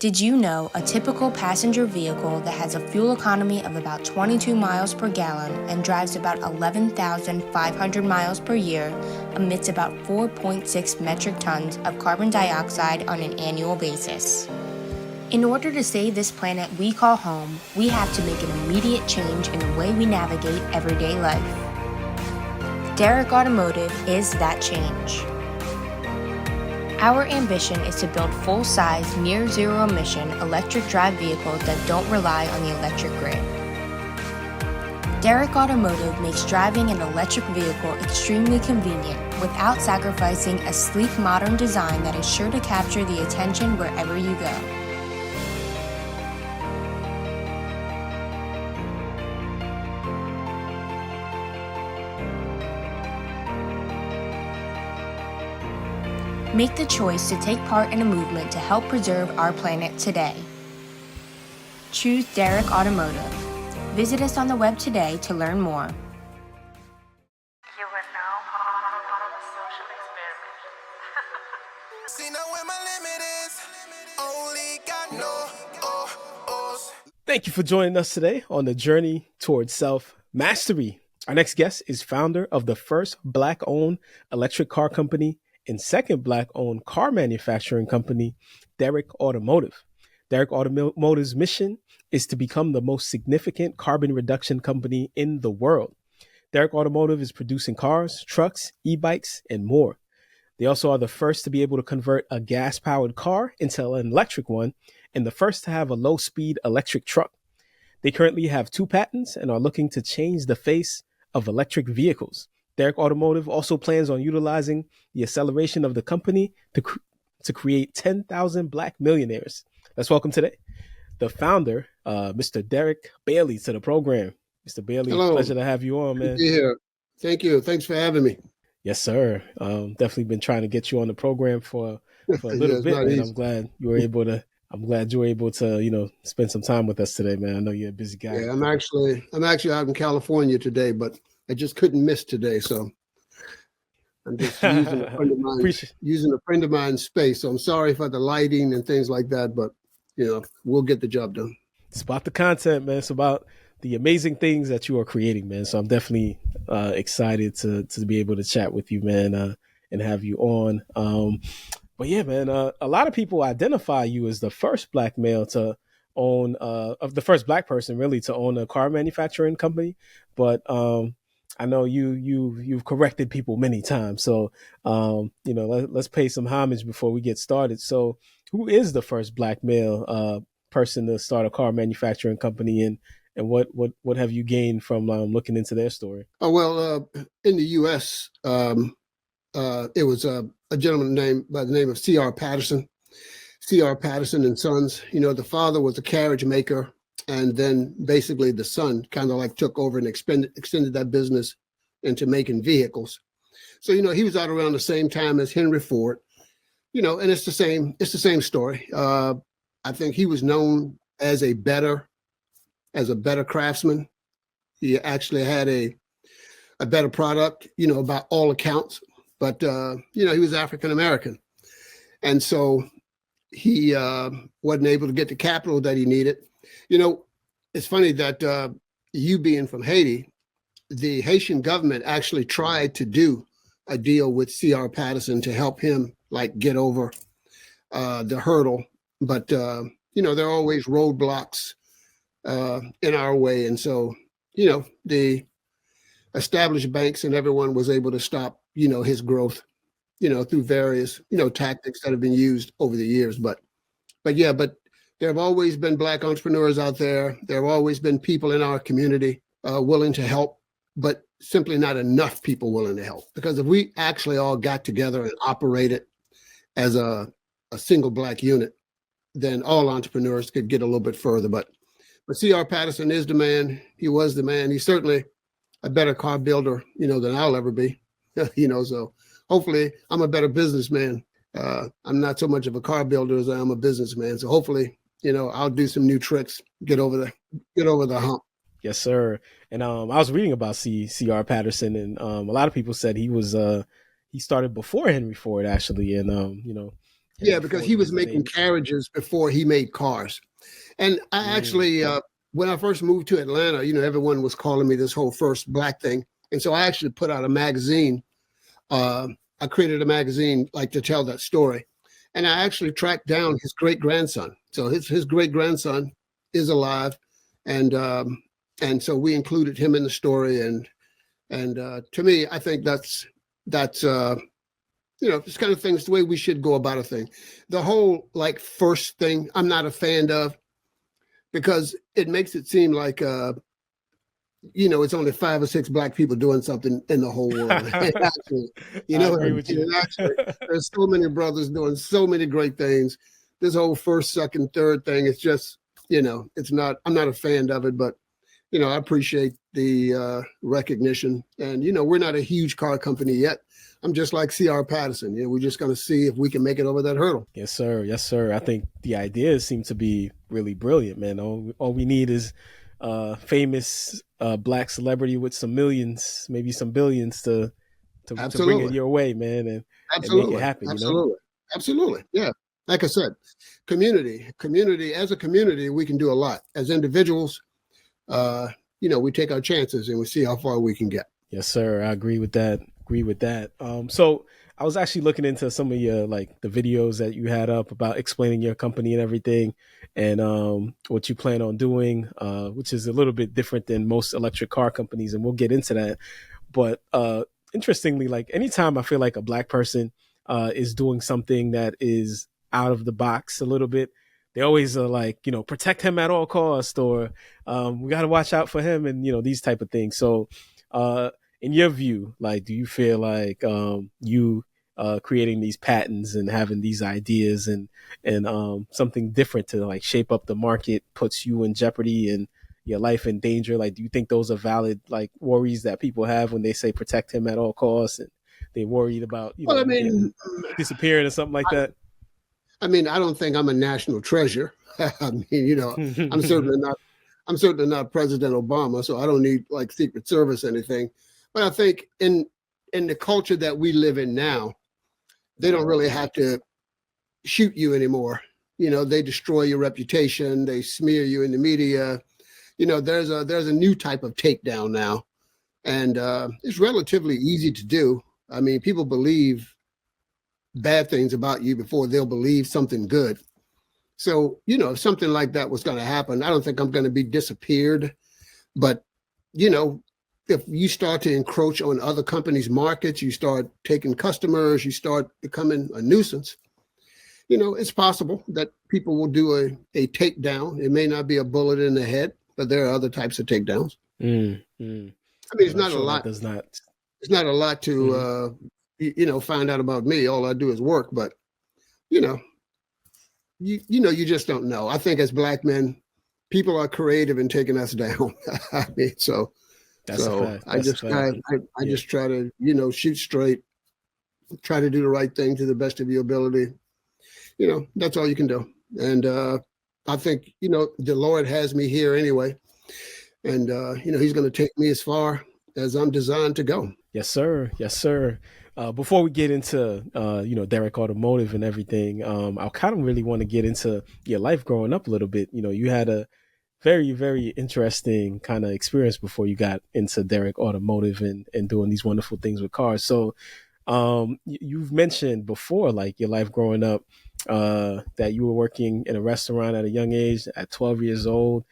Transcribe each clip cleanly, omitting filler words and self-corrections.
Did you know a typical passenger vehicle that has a fuel economy of about 22 miles per gallon and drives about 11,500 miles per year emits about 4.6 metric tons of carbon dioxide on an annual basis? In order to save this planet we call home, we have to make an immediate change in the way we navigate everyday life. Derek Automotive is that change. Our ambition is to build full-size, near-zero emission electric drive vehicles that don't rely on the electric grid. Derek Automotive makes driving an electric vehicle extremely convenient without sacrificing a sleek, modern design that is sure to capture the attention wherever you go. Make the choice to take part in a movement to help preserve our planet today. Choose Derek Automotive. Visit us on the web today to learn more. You are now part of a social experiment. See now where my limit is. Only got no. Thank you for joining us today on the journey towards self-mastery. Our next guest is founder of the first Black-owned electric car company and second Black-owned car manufacturing company, Derek Automotive. Derek Automotive's mission is to become the most significant carbon reduction company in the world. Derek Automotive is producing cars, trucks, e-bikes, and more. They also are the first to be able to convert a gas-powered car into an electric one and the first to have a low-speed electric truck. They currently have 2 patents and are looking to change the face of electric vehicles. Derek Automotive also plans on utilizing the acceleration of the company to create 10,000 Black millionaires. Let's welcome today the founder, Mr. Derek Bailey, to the program. Mr. Bailey, Hello. Pleasure to have you on, man. Yeah, thank you. Thanks for having me. Yes, sir. Definitely been trying to get you on the program for a little bit, man. I'm glad you were able to, spend some time with us today, man. I know you're a busy guy. Yeah, I'm actually out in California today, but I just couldn't miss today, so I'm just using a friend of mine's space. So I'm sorry for the lighting and things like that, but we'll get the job done. It's about the content, man. It's about the amazing things that you are creating, man. So I'm definitely excited to be able to chat with you, man, and have you on. But yeah, man, a lot of people identify you as the first Black male to own, of the first Black person really to own a car manufacturing company. But I know you've corrected people many times. So, let's pay some homage before we get started. So who is the first Black male person to start a car manufacturing company, and what have you gained from looking into their story? Oh, well, in the U.S., it was a gentleman by the name of C.R. Patterson and Sons. The father was a carriage maker. And then basically the son kind of like took over and extended that business into making vehicles. So, he was out around the same time as Henry Ford, and it's the same story. I think he was known as a better craftsman. He actually had a better product, about all accounts, but, he was African-American. And so he wasn't able to get the capital that he needed. It's funny that you being from Haiti, the Haitian government actually tried to do a deal with C.R. Patterson to help him get over the hurdle. But, there are always roadblocks in our way. And so, the established banks and everyone was able to stop, his growth, through various, tactics that have been used over the years. But there have always been Black entrepreneurs out there. There have always been people in our community willing to help, but simply not enough people willing to help. Because if we actually all got together and operated as a single Black unit, then all entrepreneurs could get a little bit further. But C.R. Patterson is the man. He was the man. He's certainly a better car builder, than I'll ever be. So hopefully I'm a better businessman. I'm not so much of a car builder as I am a businessman. So hopefully, I'll do some new tricks, get over the hump. Yes, sir. And I was reading about C.R. Patterson, and a lot of people said he started before Henry Ford, actually. And, Yeah, before because he he was was the making famous. carriages before he made cars. And I Mm, actually, when I first moved to Atlanta, everyone was calling me this whole first black thing. And so I actually put out a magazine. Uh, I created a magazine like to tell that story. And I actually tracked down his great grandson. So his great grandson is alive. And so we included him in the story. And to me, I think that's this kind of things the way we should go about a thing. The whole like first thing, I'm not a fan of because it makes it seem like it's only 5 or 6 black people doing something in the whole world. And actually, you I know what I agree mean? with you. And actually, there's so many brothers doing so many great things. This whole first, second, third thing, it's just, it's not. I'm not a fan of it, but I appreciate the recognition. And we're not a huge car company yet. I'm just like C.R. Patterson. We're just going to see if we can make it over that hurdle. Yes, sir. Yes, sir. I think the ideas seem to be really brilliant, man. All we need is famous black celebrity with some millions, maybe some billions to bring it Absolutely. your way, man, and make it Absolutely. happen, you know? Absolutely. Absolutely. Yeah. Like I said, community, as a community, we can do a lot. As individuals, we take our chances and we see how far we can get. Yes, sir. I agree with that. So I was actually looking into some of your like the videos that you had up about explaining your company and everything, and what you plan on doing, which is a little bit different than most electric car companies, and we'll get into that. But interestingly, like anytime I feel like a black person is doing something that is out of the box a little bit, they always are like, protect him at all costs, or we got to watch out for him, and these type of things. So, in your view, like, do you feel like you creating these patents and having these ideas and something different to like shape up the market puts you in jeopardy and your life in danger? Like, do you think those are valid like worries that people have when they say protect him at all costs, and they worried about Well, I you getting mean, disappearing or something like that? I don't think I'm a national treasure. I mean, I'm certainly not. I'm certainly not President Obama, so I don't need like Secret Service or anything. But I think in the culture that we live in now, they don't really have to shoot you anymore. They destroy your reputation. They smear you in the media. There's a new type of takedown now, and it's relatively easy to do. I mean, people believe bad things about you before they'll believe something good. So, if something like that was going to happen, I don't think I'm going to be disappeared. But, you know, if you start to encroach on other companies' markets, you start taking customers, you start becoming a nuisance, it's possible that people will do a takedown. It may not be a bullet in the head, but there are other types of takedowns. Mm. I mean, But I'm sure that does not. it's not a lot to, Mhm. find out about me. All I do is work, but, you know, you just don't know. I think as black men, people are creative in taking us down. I mean, That's a fact. I That's a just fact. I Yeah. just try to shoot straight, try to do the right thing to the best of your ability. That's all you can do. And I think the Lord has me here anyway, and He's going to take me as far as I'm designed to go. Yes, sir. Yes, sir. Before we get into Derek Automotive and everything, I kind of really want to get into your life growing up a little bit. You had a very, very interesting kind of experience before you got into Derek Automotive and doing these wonderful things with cars. So, you've mentioned before, like your life growing up, that you were working in a restaurant at a young age, at 12 years old.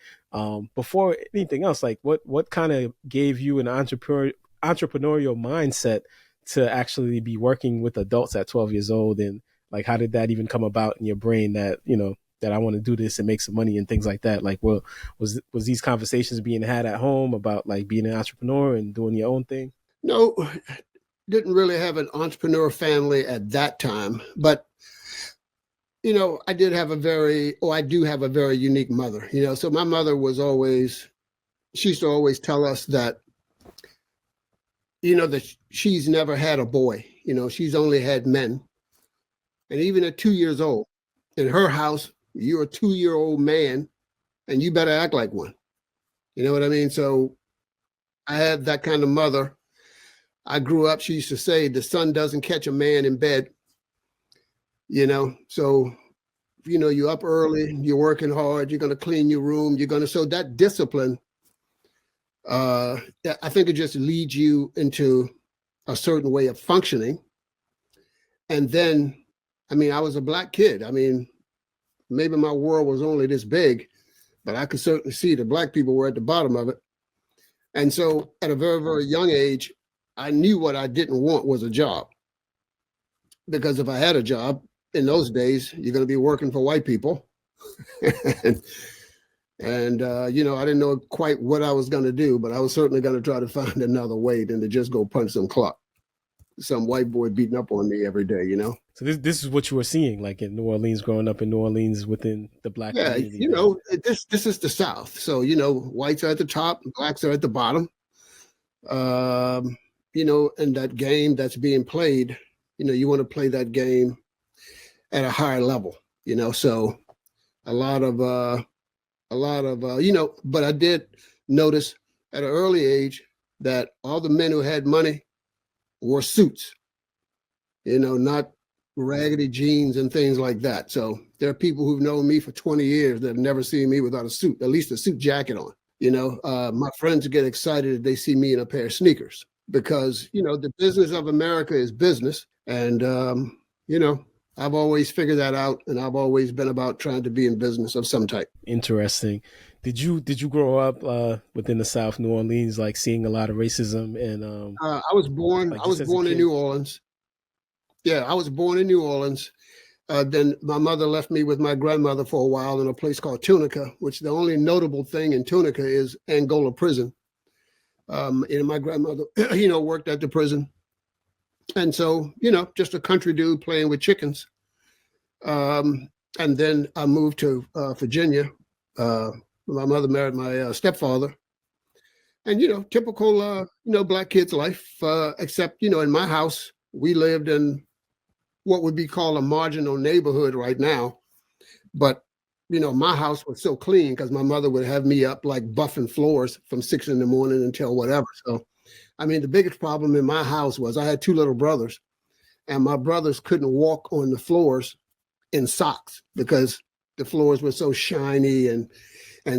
Before anything else, like what kind of gave you an entrepreneurial mindset to actually be working with adults at 12 years old, and like how did that even come about in your brain that that I want to do this and make some money and things like that? Like, well, was these conversations being had at home about like being an entrepreneur and doing your own thing? No, didn't really have an entrepreneur family at that time, but I do have a very unique mother. So my mother she used to always tell us that that she's never had a boy. She's only had men. And even at 2 years old, in her house, you're a 2-year-old man and you better act like one. You know what I mean? So I had that kind of mother. I grew up, she used to say, the sun doesn't catch a man in bed. So, you're up early, you're working hard, you're going to clean your room, so that discipline, I think it just leads you into a certain way of functioning. And then, I was a black kid. Maybe my world was only this big, but I could certainly see the black people were at the bottom of it. And so at a very, very young age, I knew what I didn't want was a job. Because if I had a job in those days, you're going to be working for white people. and I didn't know quite what I was going to do, but I was certainly going to try to find another way than to just go punch some white boy beating up on me every day, So this is what you were seeing, like in New Orleans, growing up in New Orleans within the black community. This is the South. So, whites are at the top, blacks are at the bottom. And that game that's being played, you want to play that game at a higher level, so a lot of, but I did notice at an early age that all the men who had money wore suits, not raggedy jeans and things like that. So there are people who've known me for 20 years that have never seen me without a suit, at least a suit jacket on. My friends get excited if they see me in a pair of sneakers because, the business of America is business. And, I've always figured that out, and I've always been about trying to be in business of some type. Interesting. Did you grow up within the South, New Orleans, like seeing a lot of racism? And I was born in New Orleans. Yeah, I was born in New Orleans. Then my mother left me with my grandmother for a while in a place called Tunica, which the only notable thing in Tunica is Angola prison. And my grandmother, worked at the prison. And so, just a country dude playing with chickens. And then I moved to Virginia. My mother married my stepfather. And, typical, black kid's life, except, in my house, we lived in what would be called a marginal neighborhood right now. But, my house was so clean because my mother would have me up like buffing floors from 6 a.m. until whatever. So, the biggest problem in my house was I had 2 little brothers, and my brothers couldn't walk on the floors in socks because the floors were so shiny and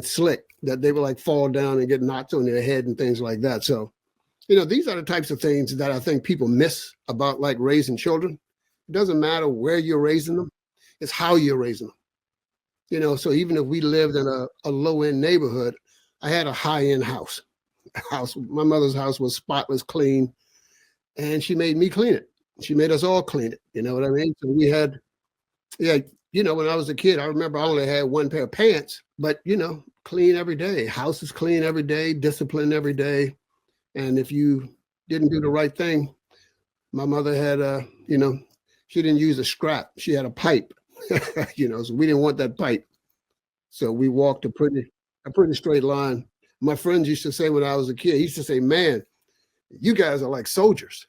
slick that they would like fall down and get knocked on their head and things like that. So, these are the types of things that I think people miss about like raising children. It doesn't matter where you're raising them, it's how you're raising them. So even if we lived in a low-end neighborhood, I had a high-end house. My mother's house was spotless clean, and she made me clean it. She made us all clean it. You know what I mean? So we had, when I was a kid, I remember I only had 1 pair of pants, but clean every day. House is clean every day, disciplined every day. And if you didn't do the right thing, my mother had she didn't use a scrap. She had a pipe, so we didn't want that pipe. So we walked a pretty straight line. My friends used to say when I was a kid, he used to say, man, you guys are like soldiers.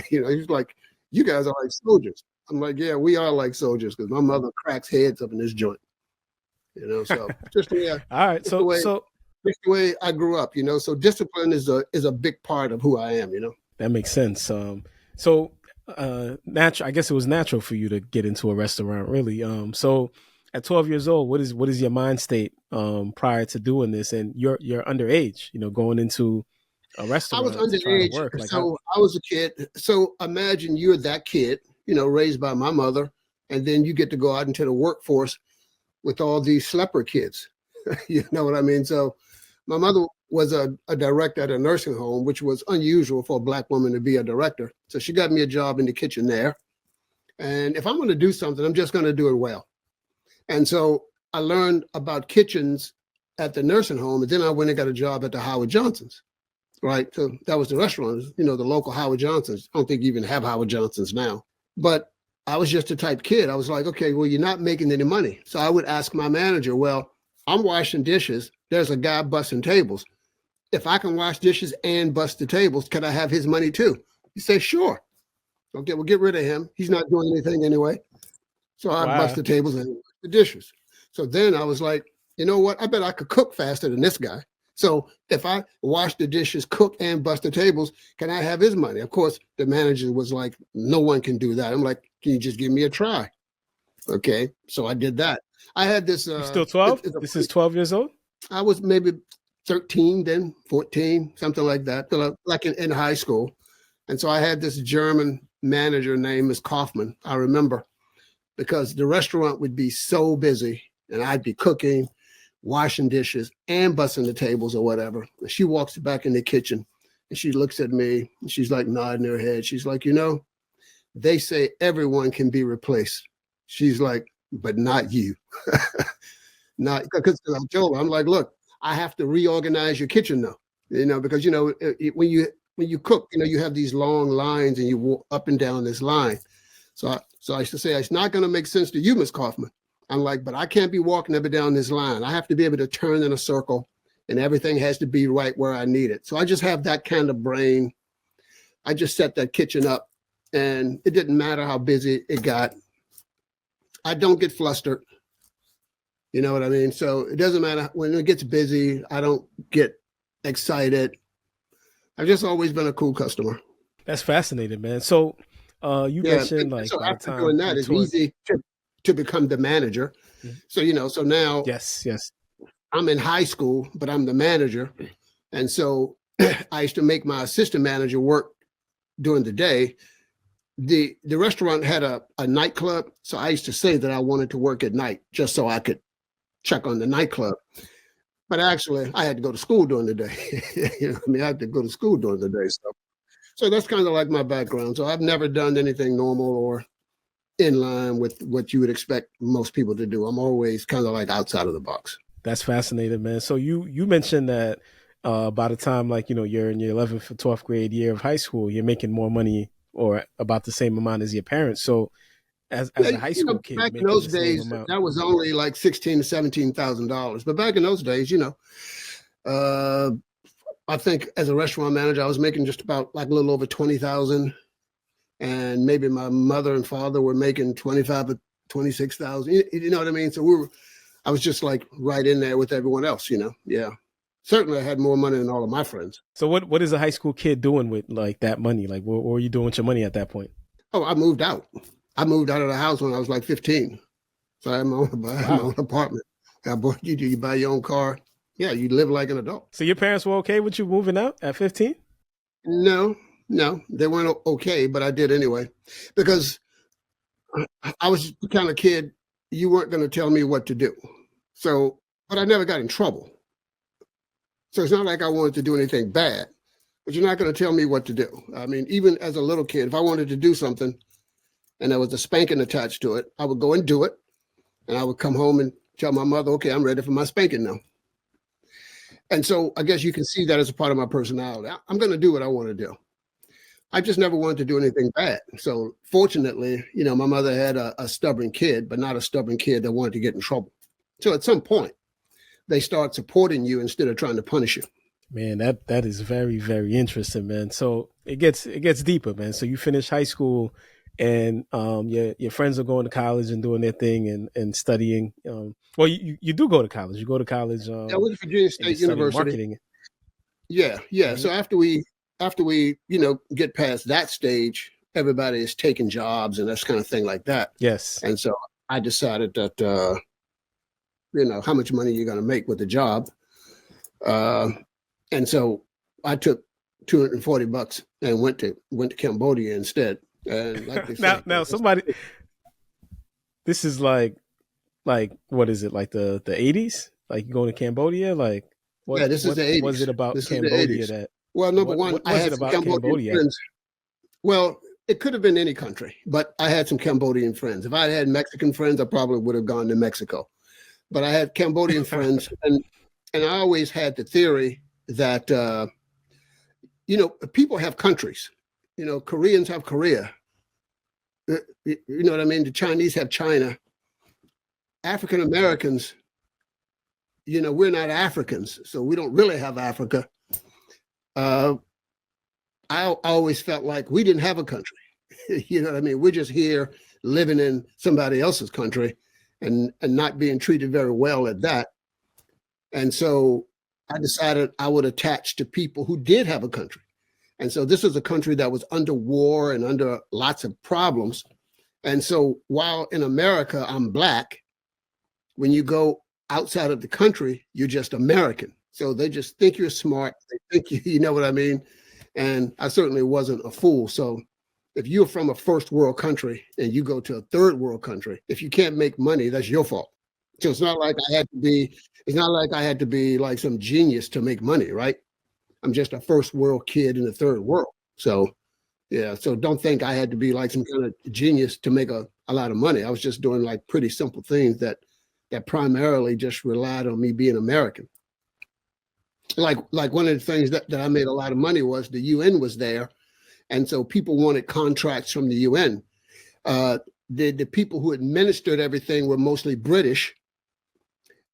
He's like, you guys are like soldiers. I'm like, yeah, we are like soldiers because my mother cracks heads up in this joint. So just the way all right. So just the way I grew up, so discipline is a big part of who I am, That makes sense. Natural. I guess it was natural for you to get into a restaurant, really. So at 12 years old, what is your mind state prior to doing this? And you're underage, going into a restaurant. I was underage, I was a kid. So imagine you're that kid, raised by my mother, and then you get to go out into the workforce with all these slepper kids. You know what I mean? So my mother was a director at a nursing home, which was unusual for a Black woman to be a director. So she got me a job in the kitchen there. And if I'm going to do something, I'm just going to do it well. And so I learned about kitchens at the nursing home, and then I went and got a job at the Howard Johnson's, right? So that was the restaurant, the local Howard Johnson's. I don't think you even have Howard Johnson's now. But I was just a type kid. I was like, okay, well, you're not making any money. So I would ask my manager, well, I'm washing dishes. There's a guy busting tables. If I can wash dishes and bust the tables, can I have his money too? He said, sure. Okay, well, get rid of him. He's not doing anything anyway. So I bust the tables and the dishes. So then I was like, you know what? I bet I could cook faster than this guy. So if I wash the dishes, cook, and bust the tables, can I have his money? Of course, the manager was like, no one can do that. I'm like, can you just give me a try? Okay, so I did that. I had this. You still 12? This is 12 years old? I was maybe 13 then, 14, something like that, like in high school. And so I had this German manager named Miss Kaufman. I remember, because the restaurant would be so busy and I'd be cooking, washing dishes, and bussing the tables or whatever. And she walks back in the kitchen and she looks at me and she's like nodding her head. She's like, they say everyone can be replaced. She's like, but not you. Not because I told her, I'm like, look, I have to reorganize your kitchen now, because, when you cook, you have these long lines and you walk up and down this line. So I used to say, it's not going to make sense to you, Miss Kaufman. I'm like, but I can't be walking up and down this line. I have to be able to turn in a circle and everything has to be right where I need it. So I just have that kind of brain. I just set that kitchen up and it didn't matter how busy it got. I don't get flustered. You know what I mean? So it doesn't matter when it gets busy. I don't get excited. I've just always been a cool customer. That's fascinating, man. So you mentioned like so after doing that, it's easy to become the manager. Mm-hmm. So, so now yes, I'm in high school, but I'm the manager. And so I used to make my assistant manager work during the day. The restaurant had a nightclub. So I used to say that I wanted to work at night just so I could check on the nightclub. But actually, I had to go to school during the day. I had to go to school during the day. So that's kind of like my background. So I've never done anything normal or in line with what you would expect most people to do. I'm always kind of like outside of the box. That's fascinating, man. So you mentioned that by the time you're in your 11th or 12th grade year of high school, you're making more money or about the same amount as your parents. So as a high school kid, back in those days, that was only like $16,000 to $17,000. But back in those days, I think as a restaurant manager, I was making just about like a little over 20,000, and maybe my mother and father were making 25 or 26,000. You know what I mean? So I was just like right in there with everyone else. Yeah. Certainly, I had more money than all of my friends. So what is a high school kid doing with like that money? Like what were you doing with your money at that point? Oh, I moved out. I moved out of the house when I was like 15. So I had my own apartment. You buy your own car. Yeah, you live like an adult. So your parents were okay with you moving out at 15? No, they weren't okay, but I did anyway. Because I was the kind of kid, you weren't going to tell me what to do. So, but I never got in trouble. So it's not like I wanted to do anything bad, but you're not going to tell me what to do. I mean, even as a little kid, if I wanted to do something and there was a spanking attached to it, I would go and do it. And I would come home and tell my mother, okay, I'm ready for my spanking now. And so I guess you can see that as a part of my personality. I'm going to do what I want to do. I just never wanted to do anything bad. So fortunately, my mother had a stubborn kid, but not a stubborn kid that wanted to get in trouble. So at some point, they start supporting you instead of trying to punish you. Man, that is very, very interesting, man. So it gets deeper, man. So you finish high school and your friends are going to college and doing their thing and studying. Well, you do go to college. You go to college. I went to Virginia State University. Marketing. Yeah. Mm-hmm. So after we get past that stage, everybody is taking jobs and that kind of thing like that. Yes. And so I decided that how much money you're going to make with the job, and so I took $240 and went to Cambodia instead. And like they say, now somebody, this is like what is it, like the 80s? Like you going to Cambodia? Like what? Yeah, this is the 80s. Was it about Cambodia that? Well, number one, I had some Cambodian friends. Well, it could have been any country, but I had some Cambodian friends. If I had Mexican friends, I probably would have gone to Mexico. But I had Cambodian friends, and I always had the theory that people have countries. Koreans have Korea. You know what I mean? The Chinese have China. African Americans, we're not Africans, so we don't really have Africa. I always felt like we didn't have a country. You know what I mean? We're just here living in somebody else's country and not being treated very well at that. And so I decided I would attach to people who did have a country. And so this is a country that was under war and under lots of problems. And so while in America, I'm black, when you go outside of the country, you're just American. So they just think you're smart. They think you know what I mean? And I certainly wasn't a fool. So if you're from a first world country and you go to a third world country, if you can't make money, that's your fault. So it's not like I had to be like some genius to make money, right? I'm just a first world kid in the third world. So yeah, so don't think I had to be like some kind of genius to make a lot of money. I was just doing like pretty simple things that primarily just relied on me being American. Like one of the things that I made a lot of money was the UN was there, and so people wanted contracts from the UN. The people who administered everything were mostly British,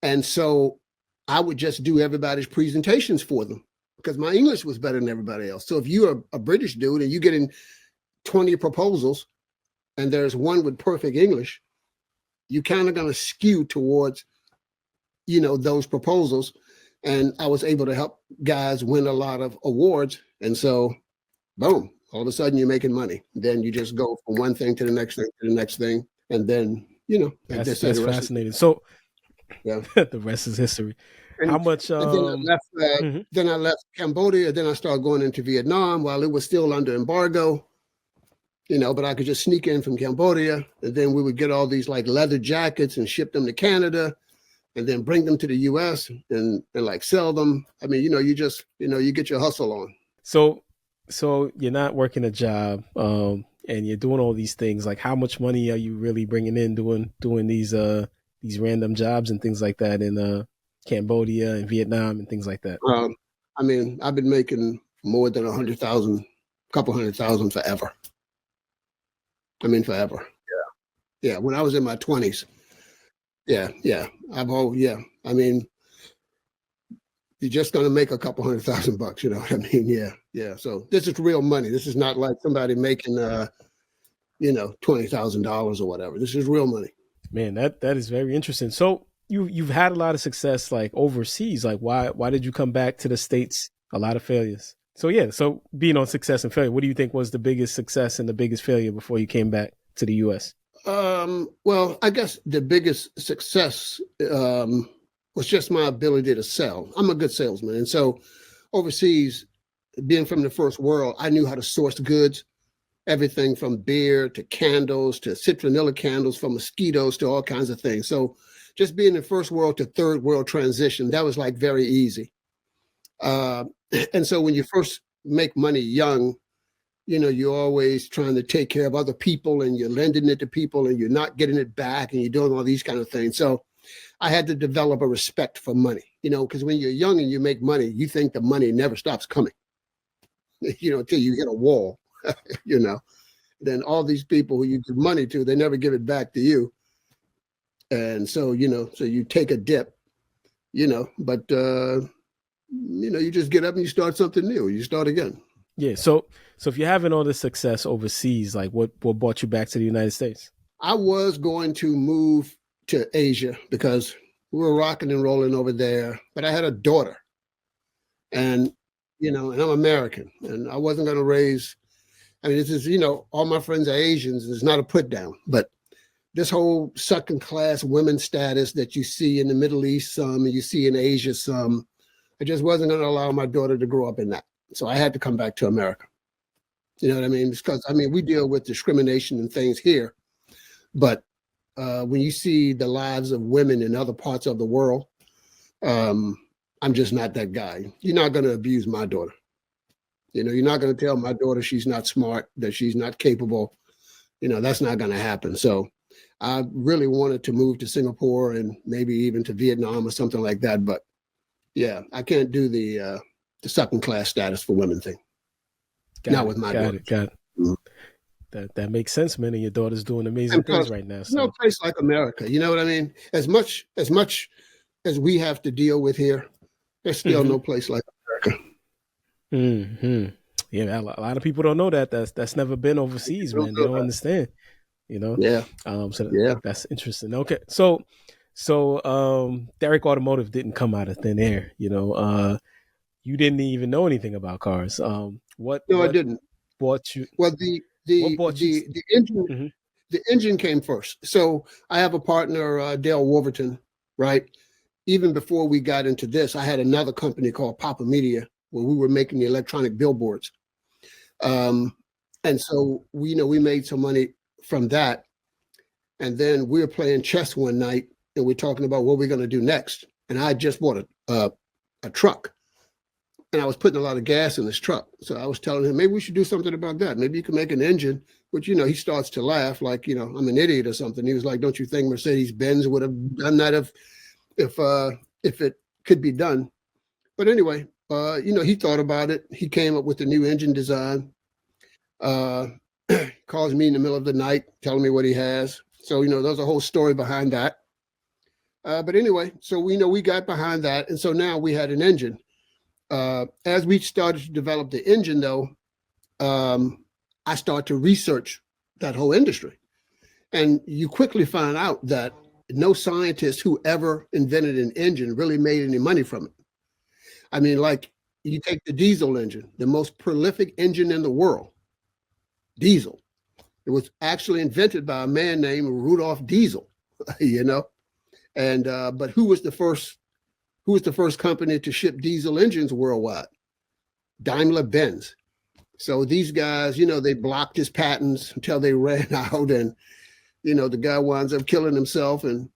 and so I would just do everybody's presentations for them because my English was better than everybody else. So if you're a British dude and you get in 20 proposals and there's one with perfect English, you kind of going to skew towards, those proposals. And I was able to help guys win a lot of awards. And so, boom, all of a sudden you're making money. Then you just go from one thing to the next thing to the next thing. And then, that's fascinating. So yeah, the rest is history. And, how much? Then I left Cambodia. Then I started going into Vietnam while it was still under embargo. But I could just sneak in from Cambodia, and then we would get all these like leather jackets and ship them to Canada, and then bring them to the U.S. and like sell them. I mean, you just you get your hustle on. So you're not working a job, and you're doing all these things. Like, how much money are you really bringing in doing these random jobs and things like that in Cambodia and Vietnam and things like that? I mean, I've been making more than 100,000, couple 100,000 forever. I mean, forever. Yeah. When I was in my 20s. Yeah. I mean, you're just going to make a couple $100,000. You know what I mean? Yeah. So this is real money. This is not like somebody making, $20,000 or whatever. This is real money. Man, that is very interesting. So you've had a lot of success like overseas. Like, why did you come back to the States? A lot of failures. So yeah, so being on success and failure, what do you think was the biggest success and the biggest failure before you came back to the U.S.? Well, I guess the biggest success was just my ability to sell. I'm a good salesman. And so overseas, being from the first world, I knew how to source goods, everything from beer to candles to citronella candles, from mosquitoes to all kinds of things. So just being in first world to third world transition, that was like very easy. And so when you first make money young, you're always trying to take care of other people and you're lending it to people and you're not getting it back and you're doing all these kind of things. So I had to develop a respect for money, because when you're young and you make money, you think the money never stops coming, until you hit a wall, then all these people who you give money to, they never give it back to you. And so, so you take a dip, but, you just get up and you start something new. You start again. Yeah. So if you're having all this success overseas, like what brought you back to the United States? I was going to move to Asia because we were rocking and rolling over there, but I had a daughter and, and I'm American and I wasn't going to raise, this is, all my friends are Asians. It's not a put down, but this whole second class women status that you see in the Middle East some and you see in Asia some, I just wasn't going to allow my daughter to grow up in that. So I had to come back to America. You know what I mean? Because, we deal with discrimination and things here. But when you see the lives of women in other parts of the world, I'm just not that guy. You're not going to abuse my daughter. You're not going to tell my daughter she's not smart, that she's not capable. That's not going to happen. So I really wanted to move to Singapore and maybe even to Vietnam or something like that. But yeah, I can't do the second class status for women thing. Not with my daughter. Got it. Mm-hmm. That makes sense, man. And your daughter's doing amazing things right now. So. No place like America. You know what I mean? As much as we have to deal with here, there's still no place like America. Mm-hmm. Yeah, a lot of people don't know that. That's never been overseas, man. They don't understand. Yeah. That's interesting. Okay, so Derek Automotive didn't come out of thin air. You didn't even know anything about cars. I didn't. Bought you? Well, the engine, the engine came first. So I have a partner, Dale Wolverton, right? Even before we got into this, I had another company called Papa Media where we were making the electronic billboards. And so we made some money from that. And then we were playing chess one night and we're talking about what we're going to do next. And I just bought a truck and I was putting a lot of gas in this truck. So I was telling him, maybe we should do something about that. Maybe you can make an engine, which, he starts to laugh like, I'm an idiot or something. He was like, don't you think Mercedes-Benz would have done that if it could be done? But anyway, he thought about it. He came up with a new engine design. Calls me in the middle of the night, telling me what he has. So, there's a whole story behind that. But anyway, so we got behind that. And so now we had an engine. As we started to develop the engine, though, I started to research that whole industry. And you quickly find out that no scientist who ever invented an engine really made any money from it. I mean, like you take the diesel engine, the most prolific engine in the world, diesel. It was actually invented by a man named Rudolph Diesel, and but who was the first company to ship diesel engines worldwide? Daimler-Benz. So these guys, they blocked his patents until they ran out, and the guy winds up killing himself. And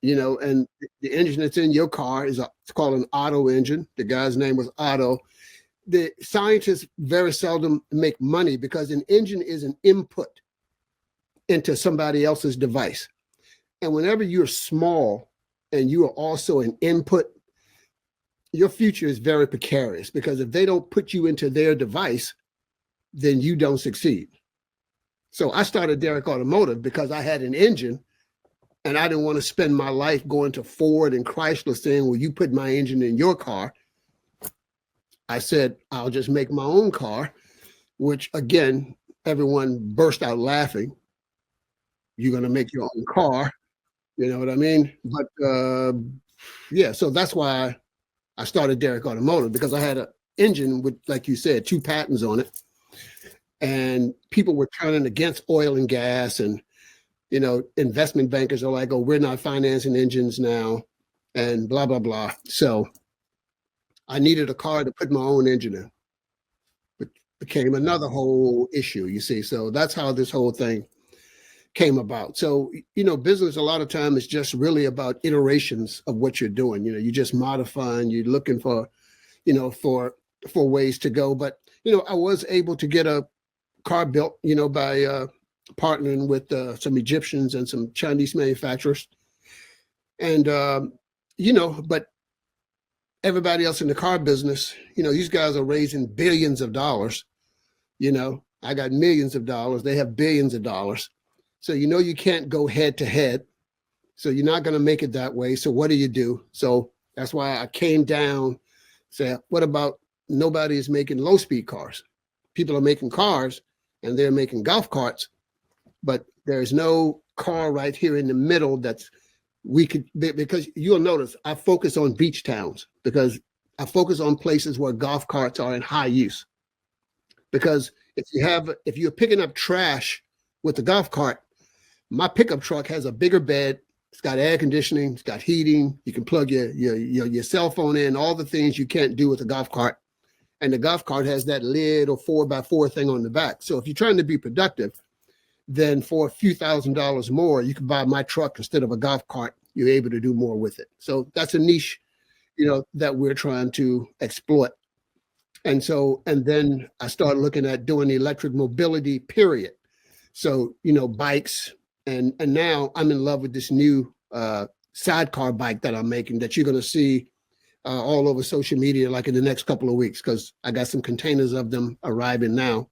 and the engine that's in your car it's called an Otto engine. The guy's name was Otto. The scientists very seldom make money because an engine is an input into somebody else's device. And whenever you're small and you are also an input, your future is very precarious because if they don't put you into their device, then you don't succeed. So I started Derek Automotive because I had an engine and I didn't want to spend my life going to Ford and Chrysler saying, well, you put my engine in your car. I said, I'll just make my own car, which again, everyone burst out laughing. You're going to make your own car. You know what I mean? But yeah, so that's why I started Derek Automotive, because I had an engine with, like you said, 2 patents on it. And people were turning against oil and gas, and investment bankers are like, oh, we're not financing engines now, and blah, blah, blah. So I needed a car to put my own engine in. It became another whole issue, you see. So that's how this whole thing came about. So, business a lot of time is just really about iterations of what you're doing. You're just modifying, you're looking for, for ways to go. But, I was able to get a car built, by partnering with some Egyptians and some Chinese manufacturers. And, but everybody else in the car business, these guys are raising billions of dollars. I got millions of dollars. They have billions of dollars. So, you can't go head to head. So you're not going to make it that way. So what do? So that's why I came down, say, what about nobody is making low speed cars? People are making cars and they're making golf carts, but there's no car right here in the middle because you'll notice I focus on beach towns, because I focus on places where golf carts are in high use. Because if you're picking up trash with the golf cart, my pickup truck has a bigger bed. It's got air conditioning. It's got heating. You can plug your cell phone in, all the things you can't do with a golf cart. And the golf cart has that lid or 4x4 thing on the back. So if you're trying to be productive, then for a few $1,000s more, you can buy my truck instead of a golf cart. You're able to do more with it. So that's a niche, that we're trying to exploit. And then I started looking at doing electric mobility, period. So, bikes. And now I'm in love with this new sidecar bike that I'm making that you're going to see all over social media, like in the next couple of weeks, because I got some containers of them arriving now.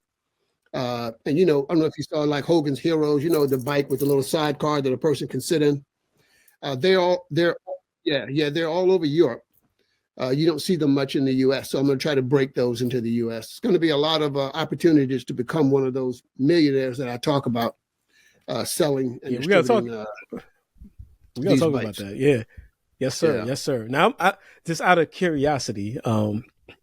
And, I don't know if you saw like Hogan's Heroes, the bike with the little sidecar that a person can sit in. They're all over Europe. You don't see them much in the U.S. So I'm going to try to break those into the U.S. It's going to be a lot of opportunities to become one of those millionaires that I talk about, selling and distributing. We gotta talk about that. Yeah. Yes, sir. Yeah. Yes, sir. Now, just out of curiosity,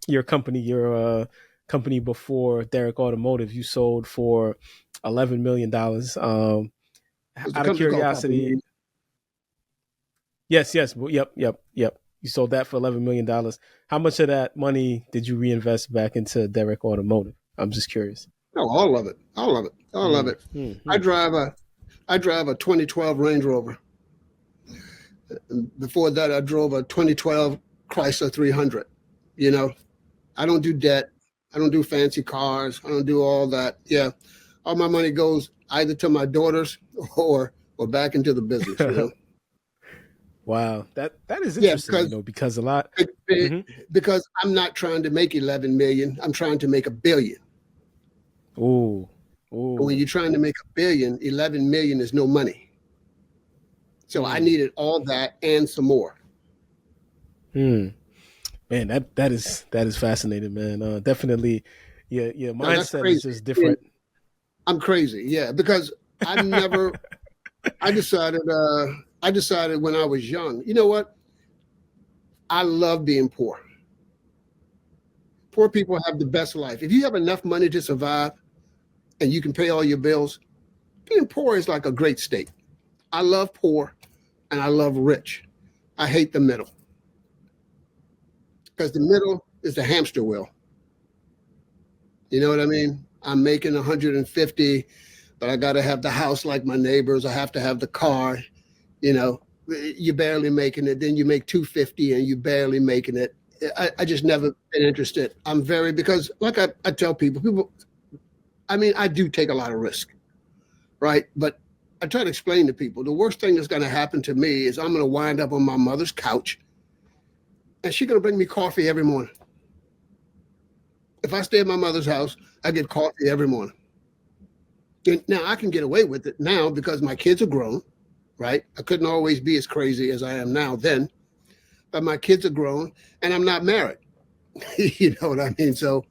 your company before Derek Automotive, you sold for $11 million. It was a Out of company called Papa curiosity, Murphy. yes. Well, yep. You sold that for $11 million. How much of that money did you reinvest back into Derek Automotive? I'm just curious. No, all of it, all of it, all of Hmm. it. I Hmm. drive a I drive a 2012 Range Rover. Before that, I drove a 2012 Chrysler 300. You know, I don't do debt. I don't do fancy cars. I don't do all that. Yeah, all my money goes either to my daughters or back into the business. You know. Wow, that is Yeah, interesting. Because a lot. it, it, Hmm. because I'm not trying to make 11 million. I'm trying to make a billion. Ooh, And when ooh. you're trying to make a billion, 11 million is no money. So I Hmm. needed all that and some more. Hmm. Man, that is fascinating, man. Definitely, your No, that's mindset is crazy. just And different. I'm crazy. Yeah, because I never. I decided. I decided when I was young. You know what? I love being poor. Poor people have the best life. If you have enough money to survive and you can pay all your bills, being poor is like a great state. I love poor and I love rich. I hate the middle because the middle is the hamster wheel. You know what I mean? I'm making 150, but I got to have the house like my neighbors. I have to have the car. You know, you're barely making it. Then you make 250 and you barely making it. I just never been interested. I'm very, because like I tell people, I mean, I do take a lot of risk, right? But I try to explain to people the worst thing that's going to happen to me is I'm going to wind up on my mother's couch and she's going to bring me coffee every morning. If I stay at my mother's house, I get coffee every morning. And now I can get away with it now because my kids are grown, right? I couldn't always be as crazy as I am now then, but my kids are grown and I'm not married. You know what I mean? So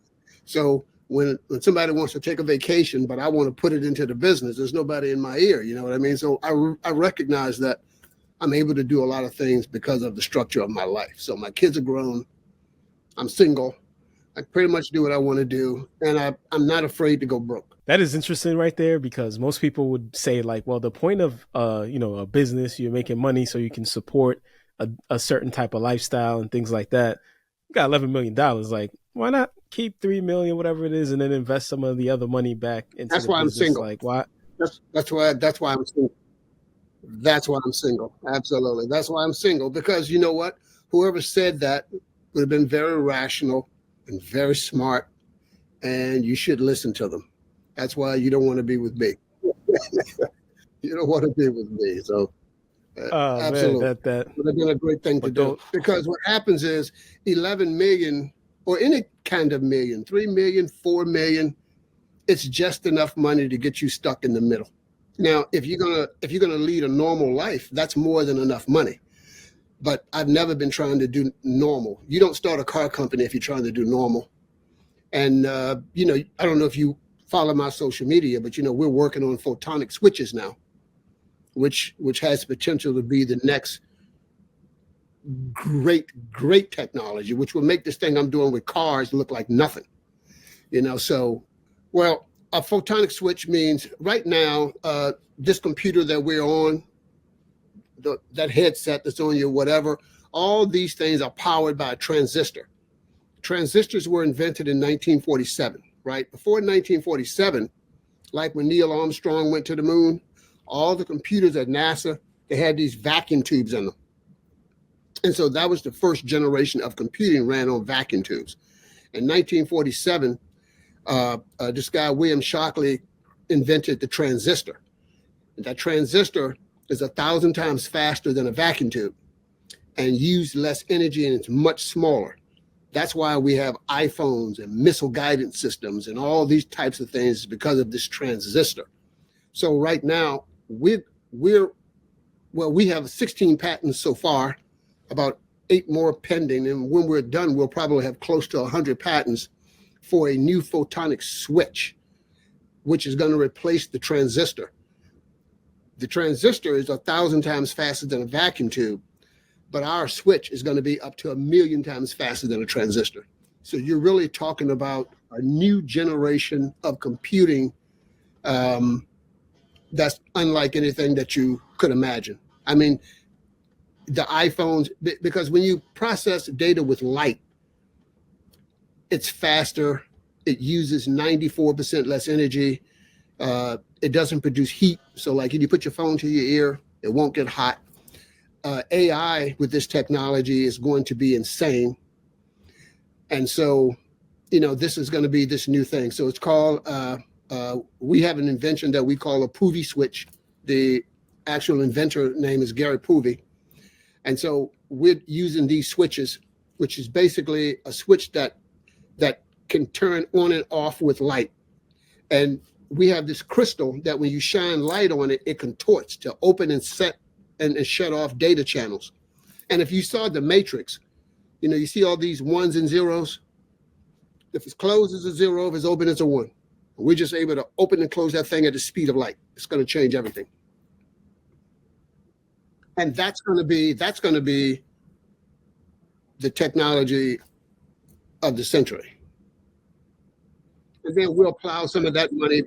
when somebody wants to take a vacation, but I want to put it into the business, there's nobody in my ear. You know what I mean? So I recognize that I'm able to do a lot of things because of the structure of my life. So my kids are grown. I'm single. I pretty much do what I want to do, and I'm not afraid to go broke. That is interesting right there because most people would say like, well, the point of a business, you're making money so you can support a certain type of lifestyle and things like that. You got $11 million, like why not keep 3 million, whatever it is, and then invest some of the other money back into That's the why I'm business? single. Like why? That's why I'm single. That's why I'm single. Absolutely. That's why I'm single because you know what? Whoever said that would have been very rational and very smart, and you should listen to them. That's why you don't want to be with me. You don't want to be with me. So, Oh man, absolutely. that Would have been a great thing to but do don't. because what happens is 11 million or any kind of million, 3 million, 4 million, it's just enough money to get you stuck in the middle. Now, if you're gonna lead a normal life, that's more than enough money. But I've never been trying to do normal. You don't start a car company if you're trying to do normal. And I don't know if you follow my social media, but we're working on photonic switches now, which has potential to be the next great technology, which will make this thing I'm doing with cars look like nothing. So, well, a photonic switch means right now, this computer that we're on, that headset that's on your whatever, all these things are powered by a transistor. Transistors were invented in 1947, right? Before 1947, like when Neil Armstrong went to the moon, all the computers at NASA, they had these vacuum tubes in them. And so that was the first generation of computing ran on vacuum tubes. In 1947, this guy, William Shockley, invented the transistor. And that transistor is 1,000 times faster than a vacuum tube and used less energy and it's much smaller. That's why we have iPhones and missile guidance systems and all these types of things because of this transistor. So right now we have 16 patents so far, about 8 more pending, and when we're done, we'll probably have close to 100 patents for a new photonic switch, which is going to replace the transistor. The transistor is 1,000 times faster than a vacuum tube, but our switch is going to be up to 1,000,000 times faster than a transistor. So you're really talking about a new generation of computing that's unlike anything that you could imagine. I mean, the iPhones, because when you process data with light, it's faster. It uses 94% less energy. It doesn't produce heat. So like if you put your phone to your ear, it won't get hot. AI with this technology is going to be insane. And so, this is going to be this new thing. So it's called, we have an invention that we call a Poovy switch. The actual inventor name is Gary Poovy. And so we're using these switches, which is basically a switch that can turn on and off with light. And we have this crystal that when you shine light on it, it contorts to open and set and shut off data channels. And if you saw the Matrix, you see all these ones and zeros. If it's closed, it's a zero. If it's open, it's a one. We're just able to open and close that thing at the speed of light. It's going to change everything. And that's going to be the technology of the century. And then we'll plow some of that money.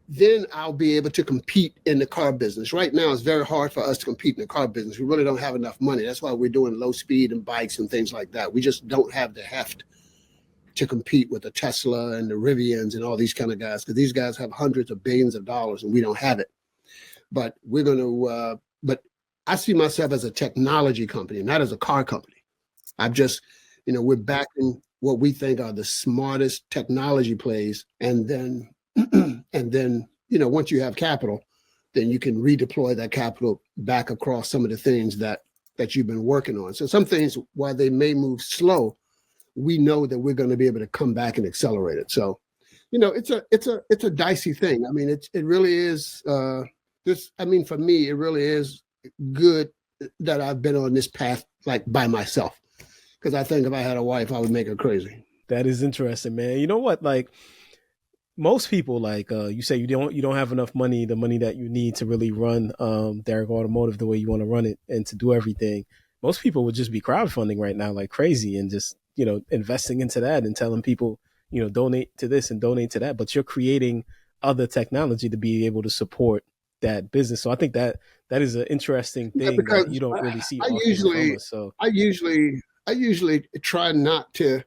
Then I'll be able to compete in the car business. Right now, it's very hard for us to compete in the car business. We really don't have enough money. That's why we're doing low speed and bikes and things like that. We just don't have the heft to compete with the Tesla and the Rivians and all these kind of guys, because these guys have hundreds of billions of dollars and we don't have it. But we're going to, but I see myself as a technology company, not as a car company. I'm just, we're backing what we think are the smartest technology plays. And then, once you have capital, then you can redeploy that capital back across some of the things that you've been working on. So some things, while they may move slow, we know that we're going to be able to come back and accelerate it. So, it's a dicey thing. I mean, it really is for me, it really is good that I've been on this path like by myself. Because I think if I had a wife, I would make her crazy. That is interesting, man. You know what? Like most people, like you say, you don't have enough money, the money that you need to really run Derek Automotive the way you want to run it and to do everything. Most people would just be crowdfunding right now like crazy and just investing into that and telling people donate to this and donate to that. But you're creating other technology to be able to support that business. So I think that is an interesting thing that you don't really see. I usually try not to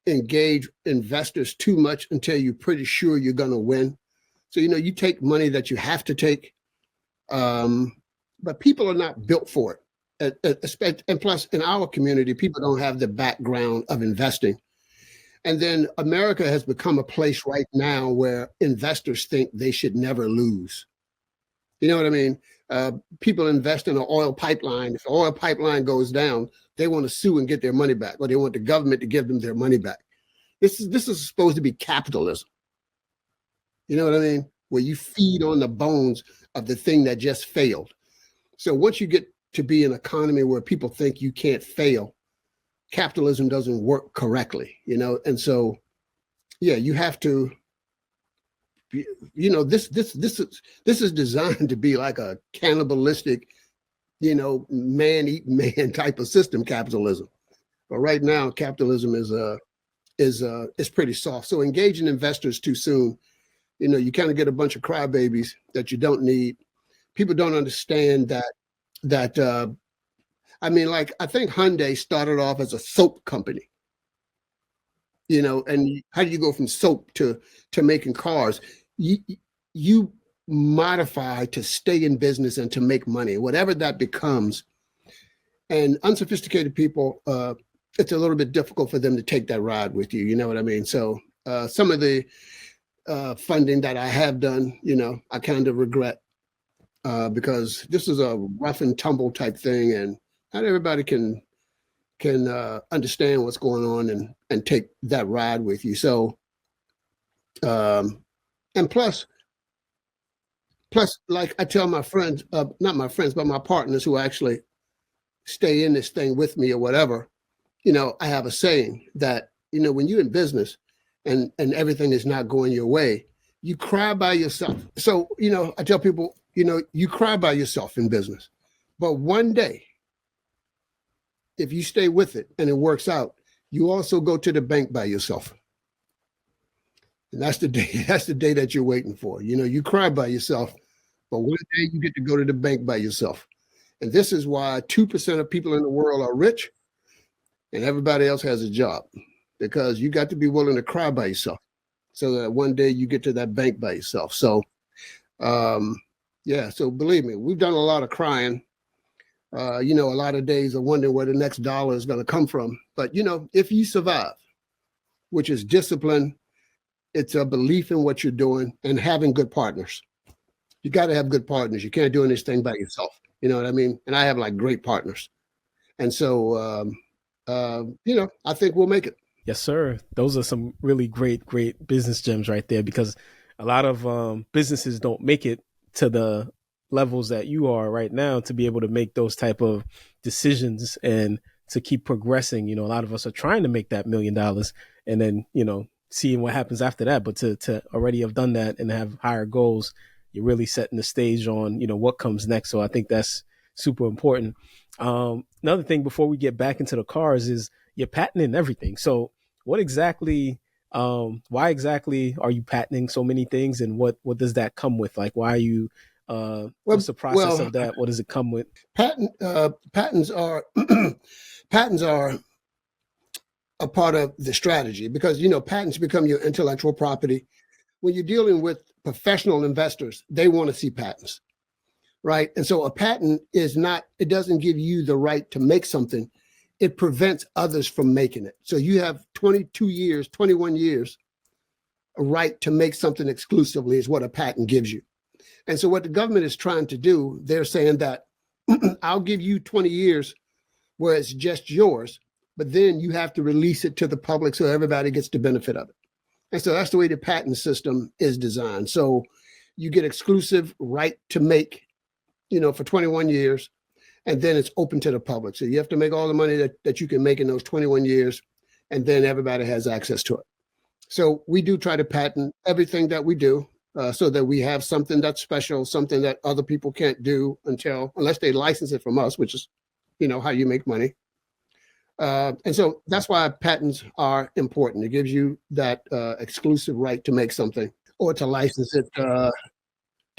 engage investors too much until you're pretty sure you're going to win. So, you take money that you have to take, but people are not built for it. And plus, in our community, people don't have the background of investing. And then America has become a place right now where investors think they should never lose. You know what I mean? People invest in an oil pipeline. If the oil pipeline goes down, they want to sue and get their money back, or they want the government to give them their money back. This is supposed to be capitalism. You know what I mean? Where you feed on the bones of the thing that just failed. So once you get to be an economy where people think you can't fail, capitalism doesn't work correctly, And so, yeah, you have to. This is designed to be like a cannibalistic, man eat man type of system, capitalism. But right now, capitalism is pretty soft. So engaging investors too soon, you kind of get a bunch of crybabies that you don't need. People don't understand that. I think Hyundai started off as a soap company. And how do you go from soap to making cars? You modify to stay in business and to make money, whatever that becomes. And unsophisticated people, it's a little bit difficult for them to take that ride with you. You know what I mean? So some of the funding that I have done, I kind of regret because this is a rough and tumble type thing, and not everybody can understand what's going on and take that ride with you. So, and plus, like I tell my friends, not my friends, but my partners who actually stay in this thing with me or whatever, I have a saying that, when you're in business and everything is not going your way, you cry by yourself. So, I tell people, you cry by yourself in business, but one day, if you stay with it and it works out, you also go to the bank by yourself. And that's the day that you're waiting for. You cry by yourself but one day you get to go to the bank by yourself. And this is why 2% of people in the world are rich and everybody else has a job, because you got to be willing to cry by yourself so that one day you get to that bank by yourself. So, yeah, so believe me, we've done a lot of crying. A lot of days of wondering where the next dollar is going to come from. But, if you survive, which is discipline, it's a belief in what you're doing and having good partners. You got to have good partners. You can't do anything by yourself. You know what I mean? And I have like great partners. And so, I think we'll make it. Yes, sir. Those are some really great business gems right there, because a lot of businesses don't make it to the levels that you are right now to be able to make those type of decisions and to keep progressing. A lot of us are trying to make that $1 million and then, seeing what happens after that. But to already have done that and have higher goals, you're really setting the stage on, what comes next. So I think that's super important. Another thing before we get back into the cars is you're patenting everything. So why exactly are you patenting so many things, and what does that come with? Like, why are you, what's the process of that? What does it come with? Patents are patents are a part of the strategy, because, patents become your intellectual property. When you're dealing with professional investors, they want to see patents, right? And so a patent it doesn't give you the right to make something. It prevents others from making it. So you have 21 years, a right to make something exclusively is what a patent gives you. And so what the government is trying to do, they're saying that I'll give you 20 years where it's just yours, but then you have to release it to the public so everybody gets the benefit of it. And so that's the way the patent system is designed. So you get exclusive right to make, for 21 years, and then it's open to the public. So you have to make all the money that you can make in those 21 years, and then everybody has access to it. So we do try to patent everything that we do, so that we have something that's special, something that other people can't do unless they license it from us, which is, how you make money. And so that's why patents are important. It gives you that exclusive right to make something or to license it to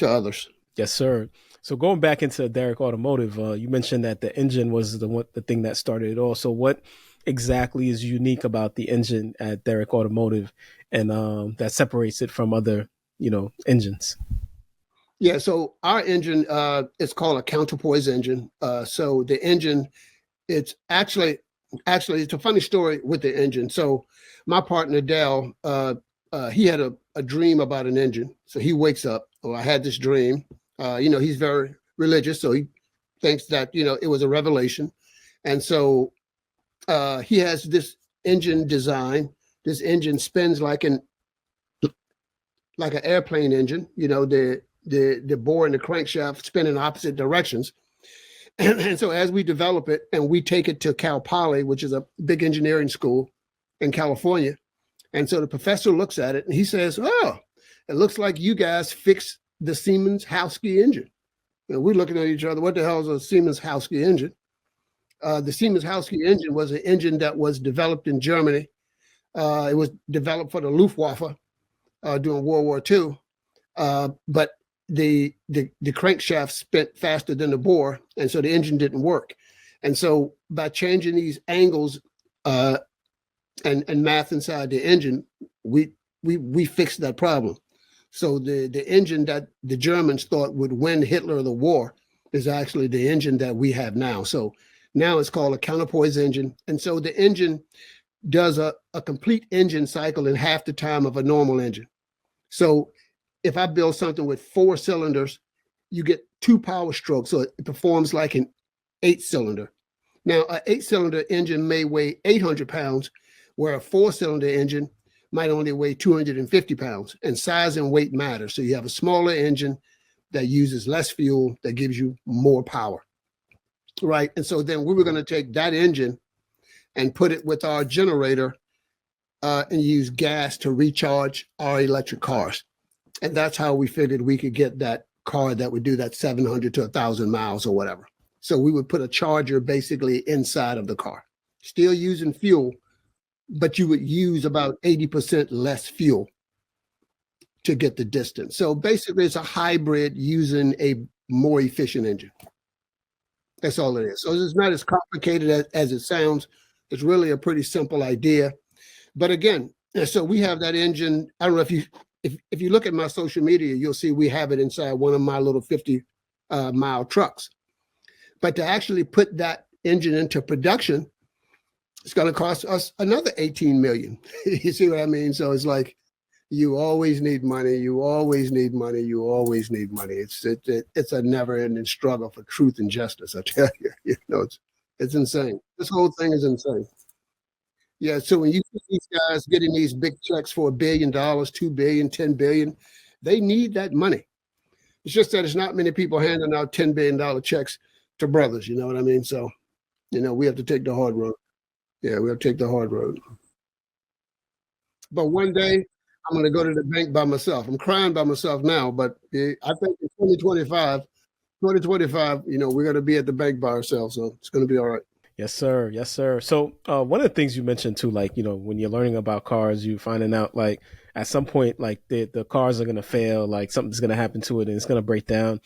others. Yes, sir. So going back into Derek Automotive, you mentioned that the engine was the thing that started it all. So what exactly is unique about the engine at Derek Automotive, and that separates it from other, engines? Yeah. So our engine is called a counterpoise engine. So the engine, it's actually it's a funny story with the engine. So my partner Dell, he had a dream about an engine. So he wakes up, I had this dream. He's very religious, so he thinks that, it was a revelation. And so he has this engine design. This engine spins like an airplane engine, the bore and the crankshaft spin in opposite directions. And so as we develop it and we take it to Cal Poly, which is a big engineering school in California. And so the professor looks at it and he says, "Oh, it looks like you guys fixed the Siemens Halske engine." And we're looking at each other. What the hell is a Siemens Halske engine? The Siemens Halske engine was an engine that was developed in Germany. It was developed for the Luftwaffe during World War II. But the crankshaft spent faster than the bore, and so the engine didn't work. And so by changing these angles and math inside the engine, we fixed that problem. So the engine that the Germans thought would win Hitler the war is actually the engine that we have now. So now it's called a counterpoise engine. And so the engine does a complete engine cycle in half the time of a normal engine. So if I build something with 4 cylinders, you get 2 power strokes. So it performs like an 8-cylinder. Now, an 8-cylinder engine may weigh 800 pounds, where a 4-cylinder engine might only weigh 250 pounds. And size and weight matter. So you have a smaller engine that uses less fuel, that gives you more power, right? And so then we were going to take that engine and put it with our generator and use gas to recharge our electric cars. And that's how we figured we could get that car that would do that 700 to 1,000 miles or whatever. So we would put a charger basically inside of the car, still using fuel, but you would use about 80% less fuel to get the distance. So basically, it's a hybrid using a more efficient engine. That's all it is. So it's not as complicated as it sounds. It's really a pretty simple idea. But again, so we have that engine. I don't know if you look at my social media, you'll see we have it inside one of my little 50-mile trucks. But to actually put that engine into production, it's going to cost us another 18 million. You see what I mean? So it's like, you always need money. You always need money. You always need money. It's a never-ending struggle for truth and justice. I tell you, it's insane. This whole thing is insane. Yeah. So when you see these guys getting these big checks for $1 billion, $2 billion, $10 billion, they need that money. It's just that it's not many people handing out $10 billion checks to brothers. You know what I mean? So, we have to take the hard road. Yeah, we'll take the hard road. But one day, I'm going to go to the bank by myself. I'm crying by myself now, but I think in 2025, we're going to be at the bank by ourselves. So it's going to be all right. Yes, sir. Yes, sir. So one of the things you mentioned too, like, when you're learning about cars, you're finding out like at some point, like the cars are going to fail, like something's going to happen to it and it's going to break down.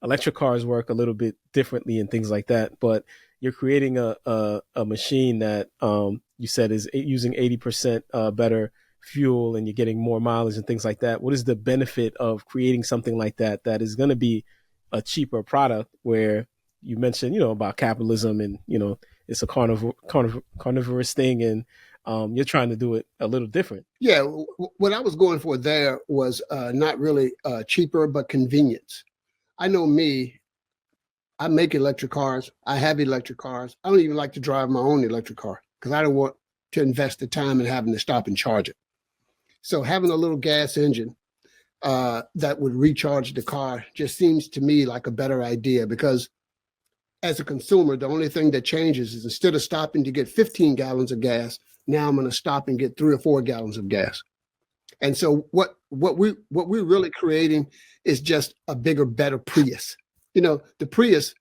Electric cars work a little bit differently and things like that. But you're creating a machine that you said is using 80% better fuel and you're getting more mileage and things like that. What is the benefit of creating something like that is going to be a cheaper product, where you mentioned, about capitalism and, it's a carnivorous thing and you're trying to do it a little different. Yeah. What I was going for there was not really cheaper, but convenience. I know me, I make electric cars. I have electric cars. I don't even like to drive my own electric car because I don't want to invest the time in having to stop and charge it. So having a little gas engine that would recharge the car just seems to me like a better idea, because as a consumer, the only thing that changes is instead of stopping to get 15 gallons of gas, now I'm going to stop and get 3 or 4 gallons of gas. And so what we're really creating is just a bigger, better Prius. The Prius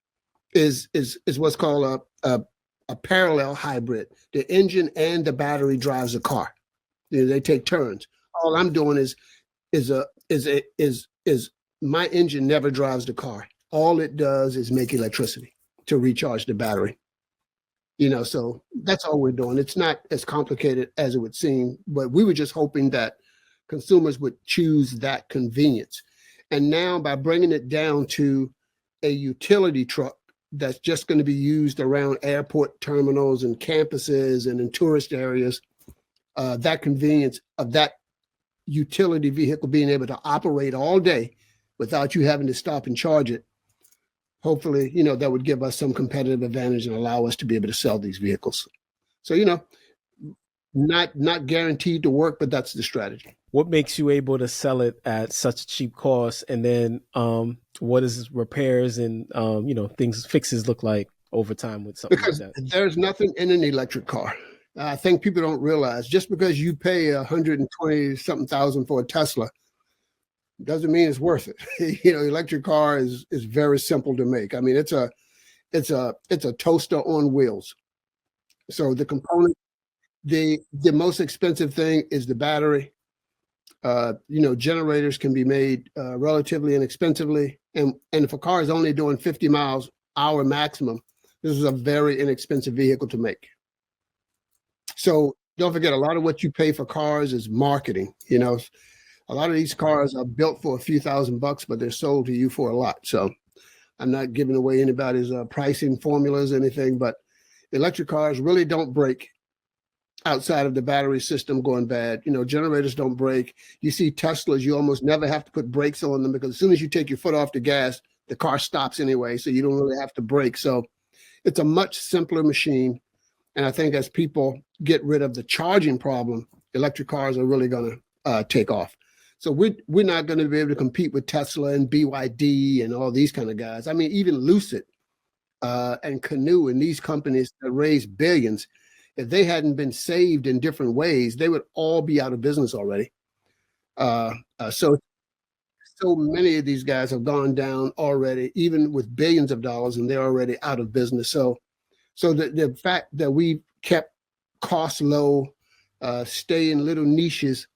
is what's called a parallel hybrid. The engine and the battery drives the car. They take turns. All I'm doing is my engine never drives the car. All it does is make electricity to recharge the battery. So that's all we're doing. It's not as complicated as it would seem, but we were just hoping that consumers would choose that convenience. And now by bringing it down to a utility truck that's just going to be used around airport terminals and campuses and in tourist areas, that convenience of that utility vehicle being able to operate all day without you having to stop and charge it, hopefully, that would give us some competitive advantage and allow us to be able to sell these vehicles. So, not guaranteed to work, but that's the strategy. What makes you able to sell it at such a cheap cost? And then what does repairs and, fixes look like over time with something because like that? There's nothing in an electric car. I think people don't realize just because you pay 120 something thousand for a Tesla doesn't mean it's worth it. Electric car is very simple to make. I mean, it's a toaster on wheels. So the component, the most expensive thing is the battery. Generators can be made relatively inexpensively, and if a car is only doing 50 miles hour maximum, this is a very inexpensive vehicle to make. So don't forget, a lot of what you pay for cars is marketing. A lot of these cars are built for a few $1,000, but they're sold to you for a lot. So I'm not giving away anybody's pricing formulas or anything, but electric cars really don't break outside of the battery system going bad. Generators don't break. You see Teslas, you almost never have to put brakes on them because as soon as you take your foot off the gas, the car stops anyway. So you don't really have to brake. So it's a much simpler machine. And I think as people get rid of the charging problem, electric cars are really going to take off. So we're not going to be able to compete with Tesla and BYD and all these kind of guys. I mean, even Lucid and Canoe and these companies that raise billions, if they hadn't been saved in different ways, they would all be out of business already. So many of these guys have gone down already, even with billions of dollars, and they're already out of business. So the fact that we kept costs low, stay in little niches,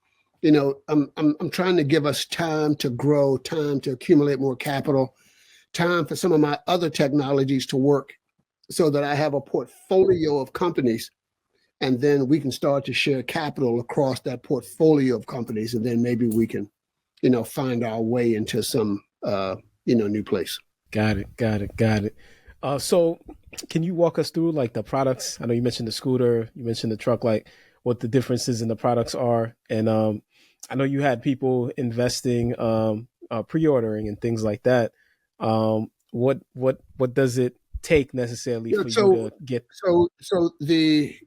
I'm trying to give us time to grow, time to accumulate more capital, time for some of my other technologies to work so that I have a portfolio of companies, and then we can start to share capital across that portfolio of companies, and then maybe we can, find our way into some, new place. Got it. Got it. So can you walk us through like the products? I know you mentioned the scooter, you mentioned the truck, like what the differences in the products are. And I know you had people investing, pre-ordering and things like that. What does it take necessarily Yeah, for you so to get? so the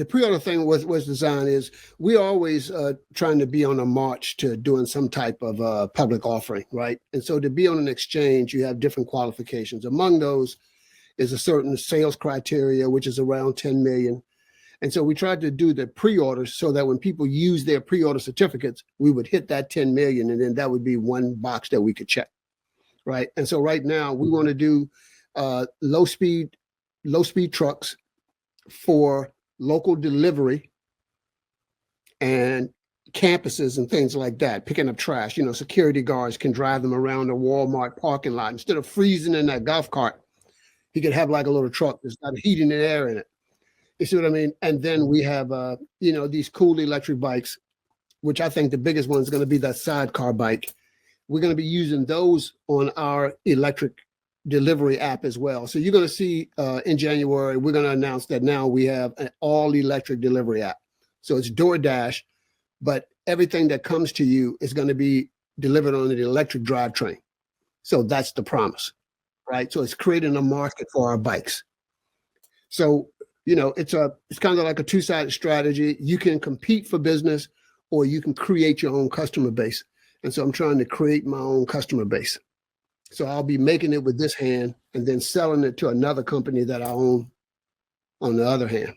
pre-order thing was designed is we always trying to be on a march to doing some type of public offering, right? And so to be on an exchange, you have different qualifications. Among those is a certain sales criteria, which is around 10 million. And so we tried to do the pre-orders so that when people use their pre-order certificates, we would hit that 10 million, and then that would be one box that we could check, right? And so right now we want to do low speed trucks for local delivery and campuses and things like that, picking up trash. Security guards can drive them around a Walmart parking lot. Instead of freezing in that golf cart, he could have like a little truck that's got heating and air in it. You see what I mean? And then we have, these cool electric bikes, which I think the biggest one is going to be that sidecar bike. We're going to be using those on our electric delivery app as well. So you're going to see in January, we're going to announce that now we have an all electric delivery app. So it's DoorDash, but everything that comes to you is going to be delivered on an electric drivetrain. So that's the promise, right? So it's creating a market for our bikes. So, it's kind of like a two-sided strategy. You can compete for business or you can create your own customer base. And so I'm trying to create my own customer base. So I'll be making it with this hand and then selling it to another company that I own on the other hand.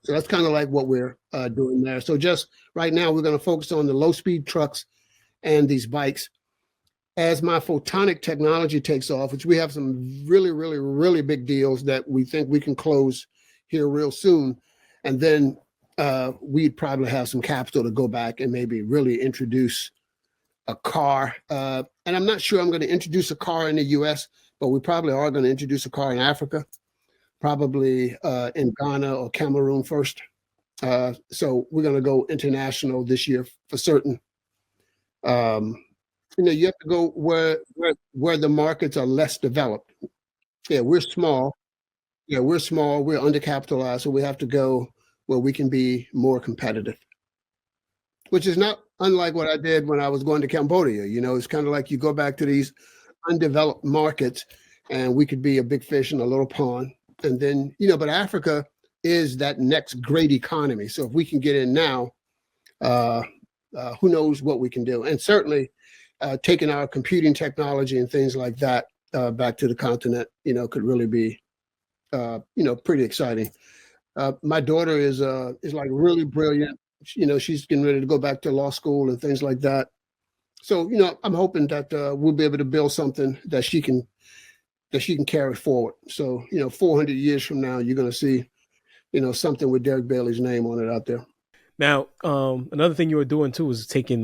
So that's kind of like what we're doing there. So just right now, we're going to focus on the low-speed trucks and these bikes. As my photonic technology takes off, which we have some really, really, really big deals that we think we can close here real soon. And then we'd probably have some capital to go back and maybe really introduce a car. And I'm not sure I'm going to introduce a car in the US, but we probably are going to introduce a car in Africa, probably in Ghana or Cameroon first. So we're going to go international this year for certain. You have to go where the markets are less developed. Yeah, we're small. We're undercapitalized, so we have to go where we can be more competitive, which is not unlike what I did when I was going to Cambodia. It's kind of like you go back to these undeveloped markets and we could be a big fish in a little pond. And then, but Africa is that next great economy. So if we can get in now, who knows what we can do. And certainly taking our computing technology and things like that back to the continent, could really be pretty exciting. My daughter is like really brilliant. She's getting ready to go back to law school and things like that. So, I'm hoping that we'll be able to build something that she can carry forward. So, 400 years from now, you're going to see, something with Derek Bailey's name on it out there. Now, another thing you were doing too was taking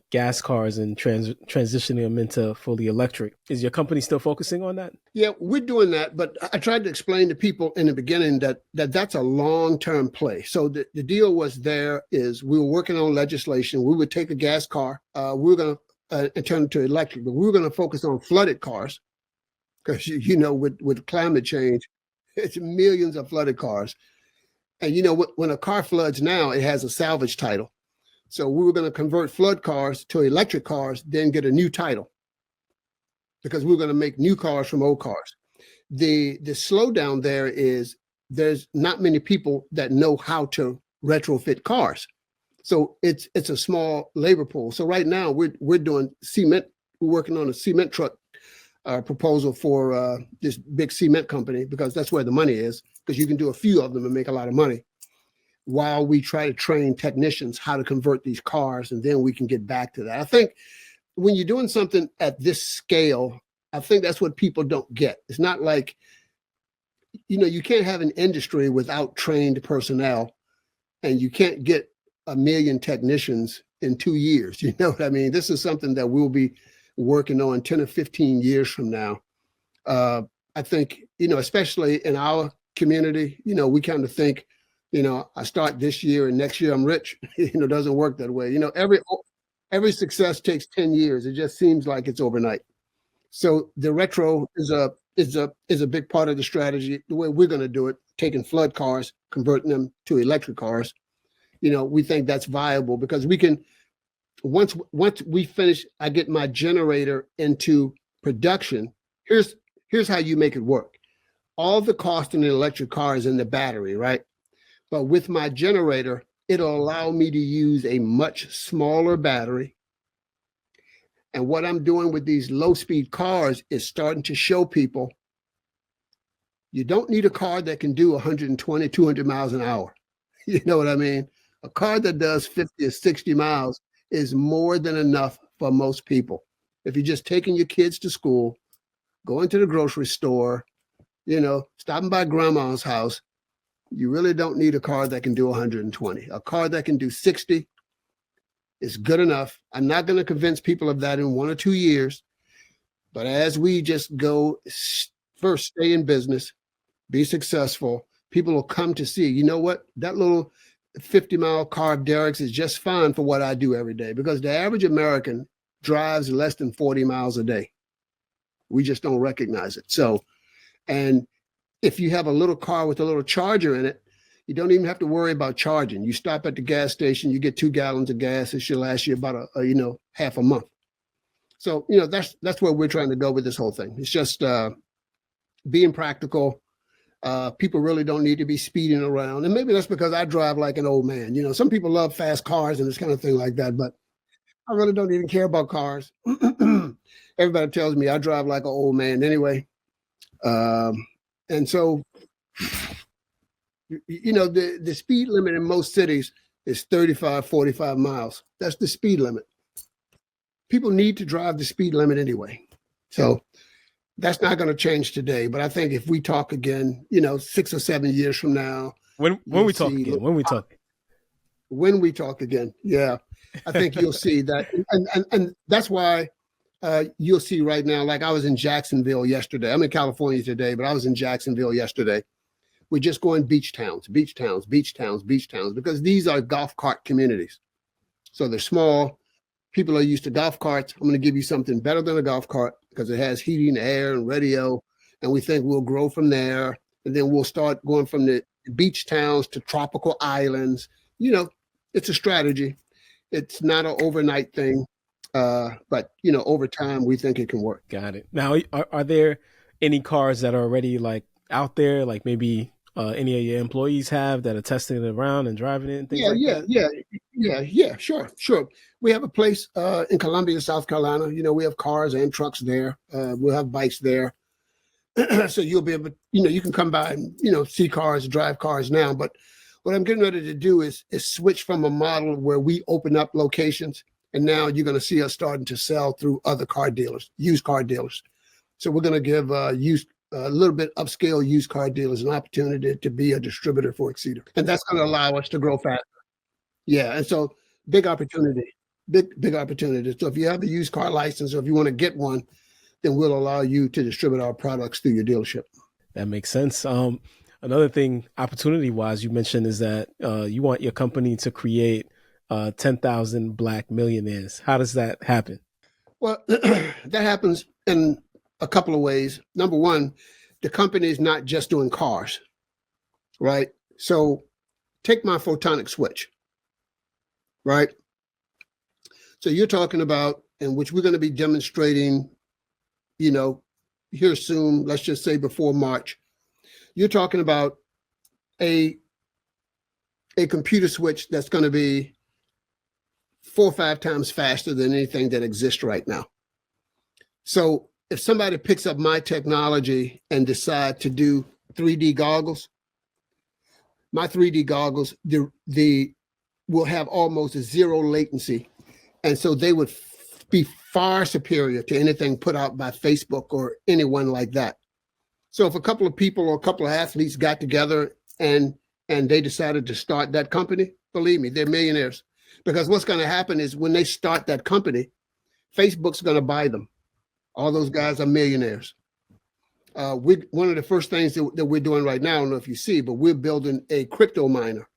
gas cars and transitioning them into fully electric. Is your company still focusing on that? Yeah, we're doing that, but I tried to explain to people in the beginning that that's a long-term play. So the deal was we were working on legislation. We would take a gas car, we were going to turn it to electric, but we were going to focus on flooded cars because, with climate change, it's millions of flooded cars. And, when a car floods now, it has a salvage title. So we were going to convert flood cars to electric cars, then get a new title because we were going to make new cars from old cars. The slowdown there is there's not many people that know how to retrofit cars. So it's a small labor pool. So right now we're doing cement. We're working on a cement truck proposal for this big cement company because that's where the money is, because you can do a few of them and make a lot of money while we try to train technicians how to convert these cars, and then we can get back to that. I think when you're doing something at this scale, I think that's what people don't get. It's not like, you can't have an industry without trained personnel, and you can't get 1 million technicians in 2 years. You know what I mean? This is something that we'll be working on 10 or 15 years from now. I think, especially in our community, we kind of think, I start this year and next year I'm rich. It doesn't work that way. Every success takes 10 years. It just seems like it's overnight. So the retro is a big part of the strategy. The way we're going to do it, taking flood cars, converting them to electric cars. We think that's viable because we can, once we finish, I get my generator into production. Here's how you make it work. All the cost in an electric car is in the battery, right? But with my generator, it'll allow me to use a much smaller battery. And what I'm doing with these low-speed cars is starting to show people you don't need a car that can do 120, 200 miles an hour. You know what I mean? A car that does 50 or 60 miles is more than enough for most people. If you're just taking your kids to school, going to the grocery store, stopping by grandma's house, you really don't need a car that can do 120. A car that can do 60 is good enough. I'm not going to convince people of that in 1 or 2 years. But as we just go, first stay in business, be successful, people will come to see, you know what, that little 50-mile car of Derek's is just fine for what I do every day, because the average American drives less than 40 miles a day. We just don't recognize it. So, and if you have a little car with a little charger in it, you don't even have to worry about charging. You stop at the gas station, you get 2 gallons of gas. It should last you about half a month. So, that's where we're trying to go with this whole thing. It's just being practical. People really don't need to be speeding around. And maybe that's because I drive like an old man. Some people love fast cars and this kind of thing like that, but I really don't even care about cars. Everybody tells me I drive like an old man anyway. And so, the speed limit in most cities is 35, 45 miles. That's the speed limit. People need to drive the speed limit anyway. So that's not going to change today. But I think if we talk again, 6 or 7 years from now. When we talk again, yeah, I think you'll see that. And that's why you'll see right now, like I was in Jacksonville yesterday. I'm in California today, but I was in Jacksonville yesterday. We're just going beach towns, because these are golf cart communities. So they're small. People are used to golf carts. I'm going to give you something better than a golf cart because it has heating, air, and radio. And we think we'll grow from there. And then we'll start going from the beach towns to tropical islands. It's a strategy. It's not an overnight thing. But over time, we think it can work. Got it. Now, are there any cars that are already like out there, like maybe any of your employees have that are testing it around and driving it and things like that? Yeah, sure. We have a place in Columbia, South Carolina. We have cars and trucks there. We'll have bikes there. So you'll be able, you can come by and, see cars, drive cars now. But what I'm getting ready to do is switch from a model where we open up locations. And now you're going to see us starting to sell through other car dealers, used car dealers. So we're going to give a little bit upscale used car dealers an opportunity to be a distributor for Exceeder. And that's going to allow us to grow faster. Yeah. And so big opportunity. So if you have a used car license or if you want to get one, then we'll allow you to distribute our products through your dealership. That makes sense. Another thing, opportunity-wise, you mentioned is that you want your company to create 10,000 Black millionaires. How does that happen? Well, that happens in a couple of ways. Number one, the company is not just doing cars, right? So take my photonic switch, right? So you're talking about, in which we're going to be demonstrating, here soon, let's just say before March, you're talking about a computer switch that's going to be 4 or 5 times faster than anything that exists right now. So if somebody picks up my technology and decide to do 3D goggles, my 3D goggles, will have almost a 0 latency. And so they would be far superior to anything put out by Facebook or anyone like that. So if a couple of people or a couple of athletes got together and they decided to start that company, believe me, they're millionaires. Because what's going to happen is when they start that company, Facebook's going to buy them. All those guys are millionaires. One of the first things that we're doing right now, I don't know if you see, but we're building a crypto miner.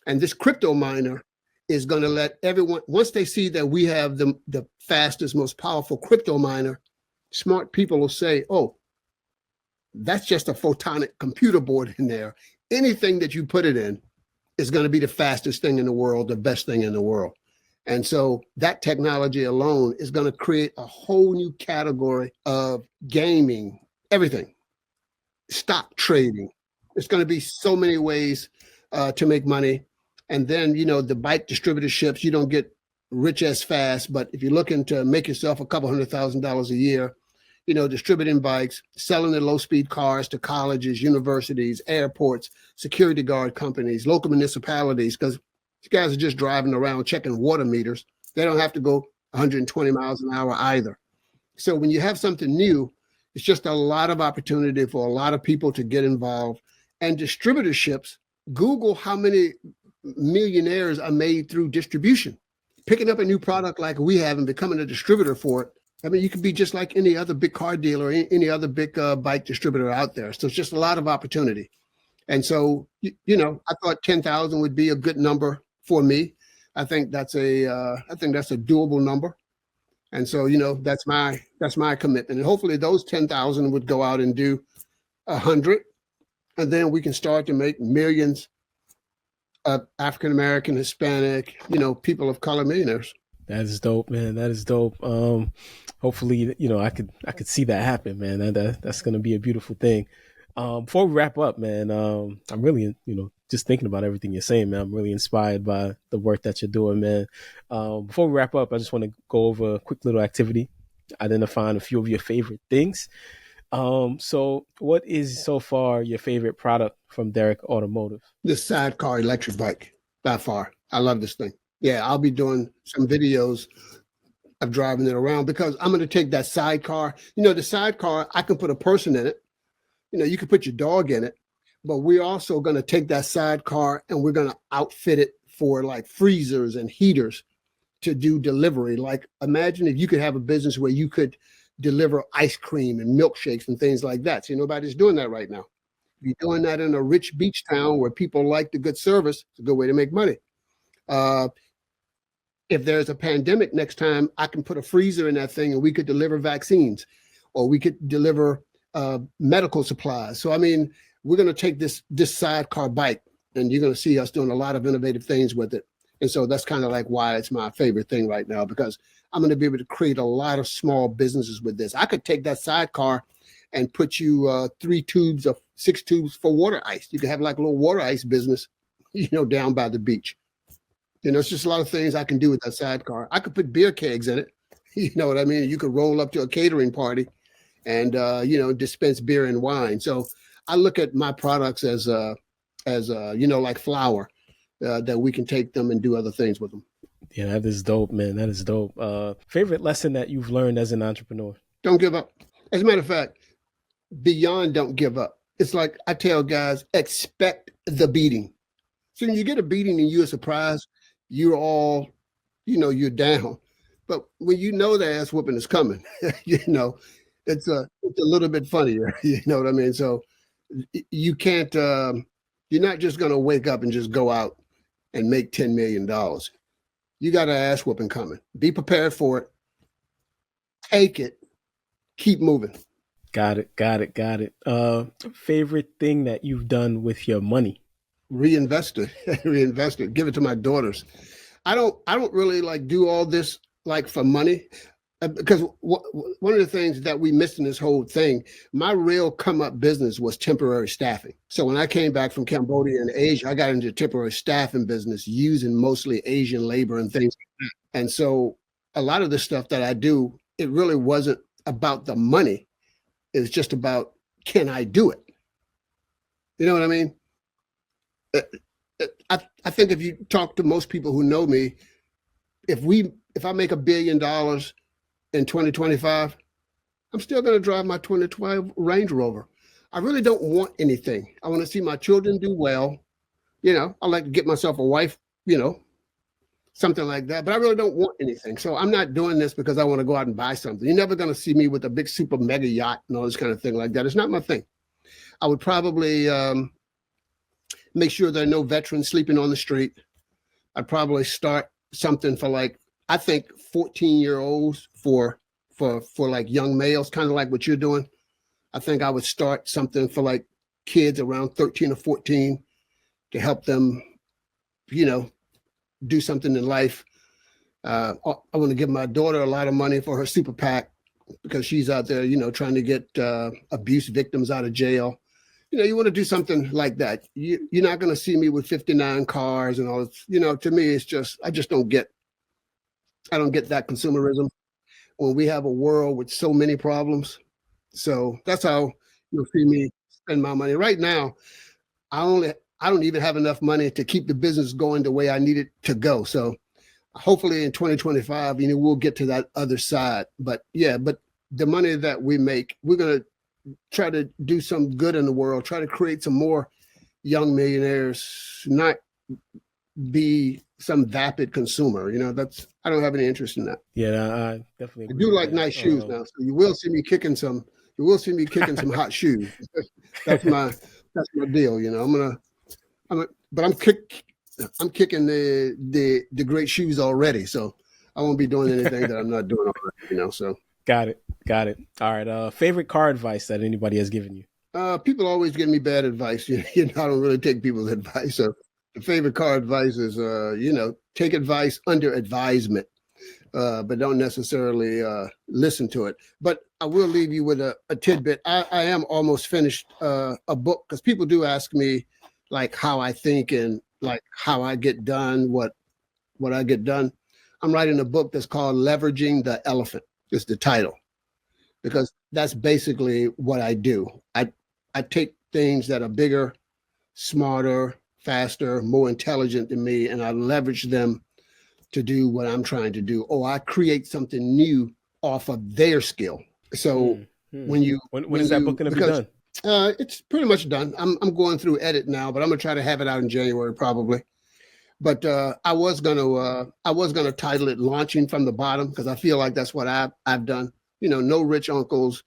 And this crypto miner is going to let everyone, once they see that we have the fastest, most powerful crypto miner, smart people will say, oh, that's just a photonic computer board in there. Anything that you put it in is going to be the fastest thing in the world, the best thing in the world. And so that technology alone is going to create a whole new category of gaming, everything, stock trading. There's going to be so many ways to make money. And then, the bike distributorships, you don't get rich as fast, but if you're looking to make yourself a couple $100,000 a year, distributing bikes, selling the low-speed cars to colleges, universities, airports, security guard companies, local municipalities, because these guys are just driving around checking water meters. They don't have to go 120 miles an hour either. So when you have something new, it's just a lot of opportunity for a lot of people to get involved. And distributorships, Google how many millionaires are made through distribution. Picking up a new product like we have and becoming a distributor for it, I mean, you could be just like any other big car dealer, or any other big bike distributor out there. So it's just a lot of opportunity. And so, I thought 10,000 would be a good number for me. I think that's a doable number. And so, that's my commitment. And hopefully those 10,000 would go out and do 100. And then we can start to make millions of African-American, Hispanic, people of color millionaires. That is dope, man. That is dope. Hopefully, I could see that happen, man. That's going to be a beautiful thing. Before we wrap up, man, I'm really, just thinking about everything you're saying, man. I'm really inspired by the work that you're doing, man. Before we wrap up, I just want to go over a quick little activity, identifying a few of your favorite things. So what is so far your favorite product from Derek Automotive? This sidecar electric bike, by far. I love this thing. Yeah, I'll be doing some videos of driving it around because I'm going to take that sidecar. The sidecar, I can put a person in it. You can put your dog in it, but we're also going to take that sidecar and we're going to outfit it for like freezers and heaters to do delivery. Like imagine if you could have a business where you could deliver ice cream and milkshakes and things like that. See, nobody's doing that right now. If you're doing that in a rich beach town where people like the good service, it's a good way to make money. If there's a pandemic next time, I can put a freezer in that thing and we could deliver vaccines or we could deliver medical supplies. So, I mean, we're going to take this sidecar bike and you're going to see us doing a lot of innovative things with it. And so that's kind of like why it's my favorite thing right now, because I'm going to be able to create a lot of small businesses with this. I could take that sidecar and put you 6 tubes for water ice. You could have like a little water ice business, down by the beach. It's just a lot of things I can do with that sidecar. I could put beer kegs in it. You know what I mean? You could roll up to a catering party and, dispense beer and wine. So I look at my products as like flour, that we can take them and do other things with them. Yeah, that is dope, man. That is dope. Favorite lesson that you've learned as an entrepreneur? Don't give up. As a matter of fact, beyond don't give up. It's like I tell guys, expect the beating. So when you get a beating and you're surprised, you're all, you're down. But when the ass whooping is coming, it's a little bit funnier. You know what I mean? So you can't, you're not just going to wake up and just go out and make $10 million. You got an ass whooping coming. Be prepared for it. Take it. Keep moving. Got it. Favorite thing that you've done with your money? Reinvest it. Give it to my daughters. I don't really like do all this like for money, because one of the things that we missed in this whole thing, my real come up business was temporary staffing. So when I came back from Cambodia and Asia, I got into temporary staffing business using mostly Asian labor and things like that. And so a lot of the stuff that I do, it really wasn't about the money. It was just about, can I do it? You know what I mean? I think if you talk to most people who know me, if I make $1 billion in 2025, I'm still going to drive my 2012 Range Rover. I really don't want anything. I want to see my children do well. I like to get myself a wife, something like that. But I really don't want anything. So I'm not doing this because I want to go out and buy something. You're never going to see me with a big super mega yacht and all this kind of thing like that. It's not my thing. I would probably make sure there are no veterans sleeping on the street. I'd probably start something for like, I think 14-year-olds for like young males, kind of like what you're doing. I think I would start something for like kids around 13 or 14 to help them, do something in life. I want to give my daughter a lot of money for her super PAC because she's out there, trying to get abuse victims out of jail. You want to do something like that. You're not going to see me with 59 cars and all this. To me, it's just, I don't get that consumerism when we have a world with so many problems. So that's how you'll see me spend my money. Right now, I don't even have enough money to keep the business going the way I need it to go. So hopefully in 2025, we'll get to that other side. But the money that we make, we're going to try to do some good in the world, try to create some more young millionaires, not be some vapid consumer. I don't have any interest in that. Yeah, I definitely I do like nice shoes now. So you will see me kicking some hot shoes. That's my deal. I'm kicking the great shoes already. So I won't be doing anything that I'm not doing already, so. Got it. All right. Favorite car advice that anybody has given you? People always give me bad advice. I don't really take people's advice. So the favorite car advice is, take advice under advisement, but don't necessarily listen to it. But I will leave you with a tidbit. I am almost finished a book because people do ask me like how I think and like how I get done, what I get done. I'm writing a book that's called Leveraging the Elephant. Is the title, because that's basically what I do. I take things that are bigger, smarter, faster, more intelligent than me, and I leverage them to do what I'm trying to do. Or I create something new off of their skill. So when is that book going to be done? It's pretty much done. I'm going through edit now, but I'm gonna try to have it out in January probably. But I was gonna title it "Launching from the Bottom" because I feel like that's what I've done. No rich uncles,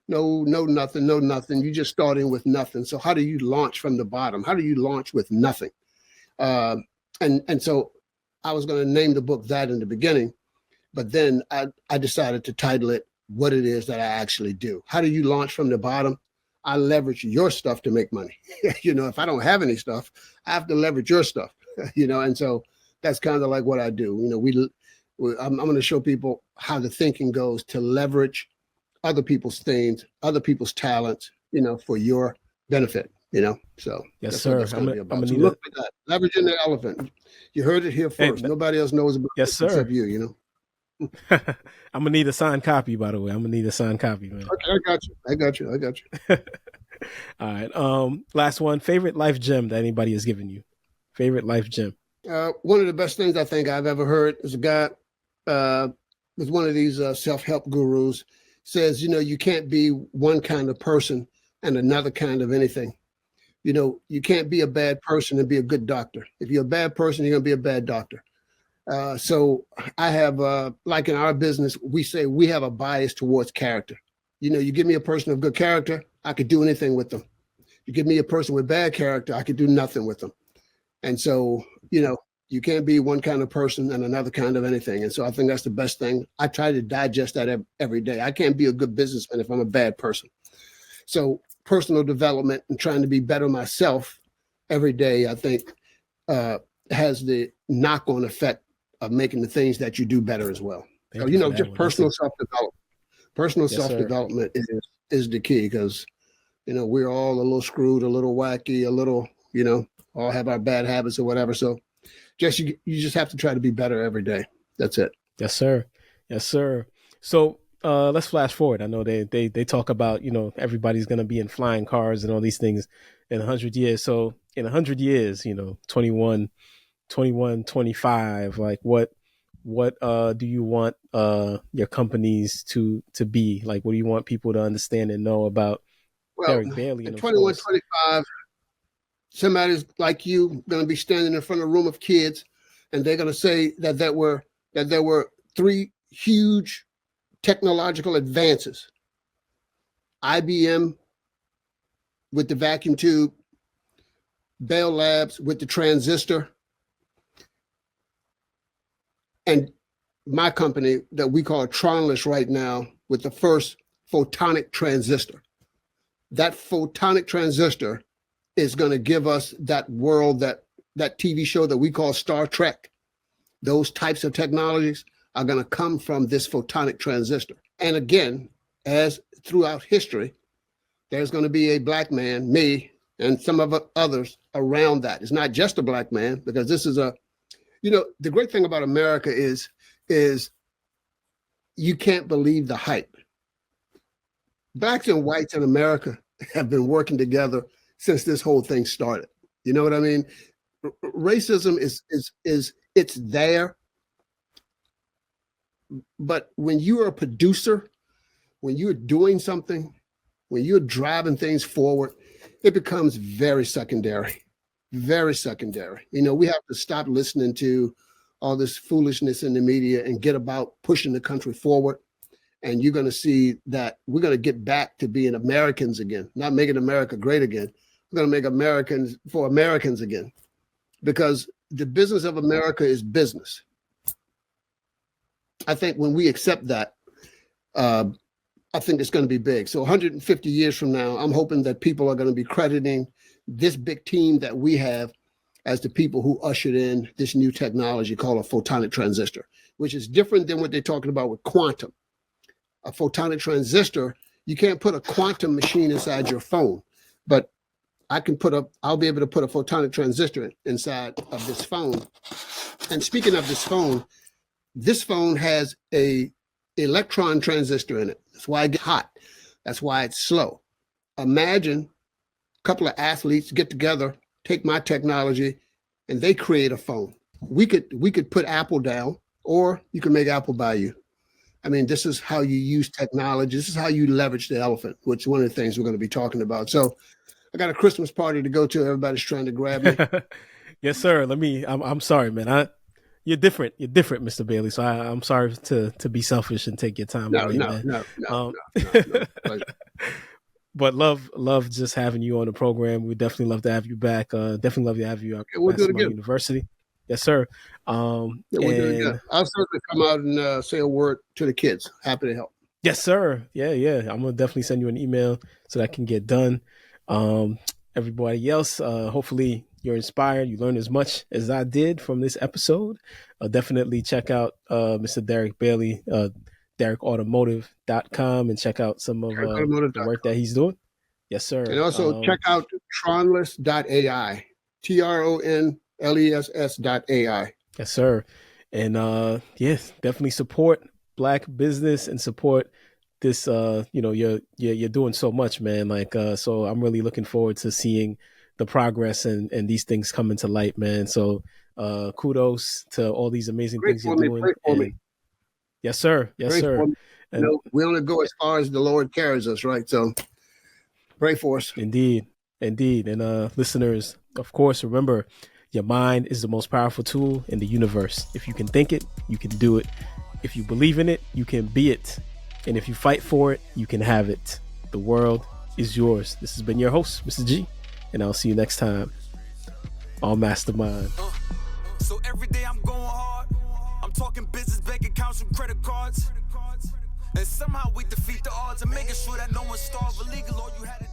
no nothing. You're just starting with nothing. So how do you launch from the bottom? How do you launch with nothing? And so I was going to name the book that in the beginning, but then I decided to title it "What It Is That I Actually Do." How do you launch from the bottom? I leverage your stuff to make money. If I don't have any stuff, I have to leverage your stuff. And so that's kind of like what I do. I'm going to show people how the thinking goes to leverage other people's things, other people's talents, for your benefit, So yes, sir. I'm going to look for that. Leveraging the elephant. You heard it here first. Nobody else knows about it except you, I'm gonna need a signed copy, by the way. I'm gonna need a signed copy, man. Okay, I got you. All right. Last one. Favorite life gem that anybody has given you? Favorite life gem? One of the best things I think I've ever heard is a guy with one of these self-help gurus says, you can't be one kind of person and another kind of anything. You can't be a bad person and be a good doctor. If you're a bad person, you're gonna be a bad doctor. So I have, like in our business, we say we have a bias towards character. You give me a person of good character, I could do anything with them. You give me a person with bad character, I could do nothing with them. And so, you can't be one kind of person and another kind of anything. And so I think that's the best thing. I try to digest that every day. I can't be a good businessman if I'm a bad person. So personal development and trying to be better myself every day, I think, has the knock-on effect of making the things that you do better as well. So, just personal self-development. Personal self-development is the key because, we're all a little screwed, a little wacky, a little, all have our bad habits or whatever. So you just have to try to be better every day. That's it. Yes, sir. So let's flash forward. I know they talk about, everybody's going to be in flying cars and all these things in 100 years. So in 100 years, 21, 25, like what do you want your companies to be? Like, what do you want people to understand and know about Derek Bailey? In 21, 25, somebody's like you going to be standing in front of a room of kids and they're going to say that there were three huge technological advances. IBM with the vacuum tube, Bell Labs with the transistor, and my company that we call Tronless right now with the first photonic transistor. That photonic transistor is going to give us that world, that TV show that we call Star Trek. Those types of technologies are going to come from this photonic transistor. And again, as throughout history, there's going to be a black man, me, and some of others around that. It's not just a black man, because this is the great thing about America is you can't believe the hype. Blacks and whites in America have been working together since this whole thing started. You know what I mean? Racism is it's there. But when you are a producer, when you're doing something, when you're driving things forward, it becomes very secondary, very secondary. We have to stop listening to all this foolishness in the media and get about pushing the country forward. And you're going to see that we're going to get back to being Americans again, not making America great again. We're going to make Americans for Americans again, because the business of America is business. I think when we accept that, I think it's going to be big. So 150 years from now, I'm hoping that people are going to be crediting this big team that we have as the people who ushered in this new technology called a photonic transistor, which is different than what they're talking about with quantum. A photonic transistor, you can't put a quantum machine inside your phone, but I'll be able to put a photonic transistor inside of this phone. And speaking of this phone has a electron transistor in it. That's why it gets hot. That's why it's slow. Imagine a couple of athletes get together, take my technology, and they create a phone. We could put Apple down, or you can make Apple buy you. I mean, this is how you use technology. This is how you leverage the elephant, which is one of the things we're going to be talking about. So I got a Christmas party to go to. Everybody's trying to grab me. Yes, sir. I'm sorry, man. You're different. You're different, Mr. Bailey. So I'm sorry to be selfish and take your time away, man. No. But love just having you on the program. We definitely love to have you back. Definitely love to have you at MasterMine University. Yes, sir. We'll do it again. I'll certainly come out and say a word to the kids. Happy to help. Yes, sir. Yeah. I'm going to definitely send you an email so that can get done. Everybody else, hopefully you're inspired. You learned as much as I did from this episode. Definitely check out Mr. Derek Bailey, DerekAutomotive.com, and check out some of the work that he's doing. Yes, sir. And also check out Tronless.ai, TRONLESS.ai. Yes, sir. And yes, definitely support Black business and support this. You're doing so much, man. So I'm really looking forward to seeing the progress and these things coming to light, man. So kudos to all these amazing things you're doing. Pray for me. Yes, sir. Yes, sir. And we only go as far as the Lord carries us, right? So pray for us. Indeed. And listeners, of course, remember, your mind is the most powerful tool in the universe. If you can think it, you can do it. If you believe in it, you can be it. And if you fight for it, you can have it. The world is yours. This has been your host, Mr. G, and I'll see you next time on MasterMine. So every day I'm going hard. I'm talking business, bank accounts, and credit cards. And somehow we defeat the odds and making sure that no one starves illegal. All you had to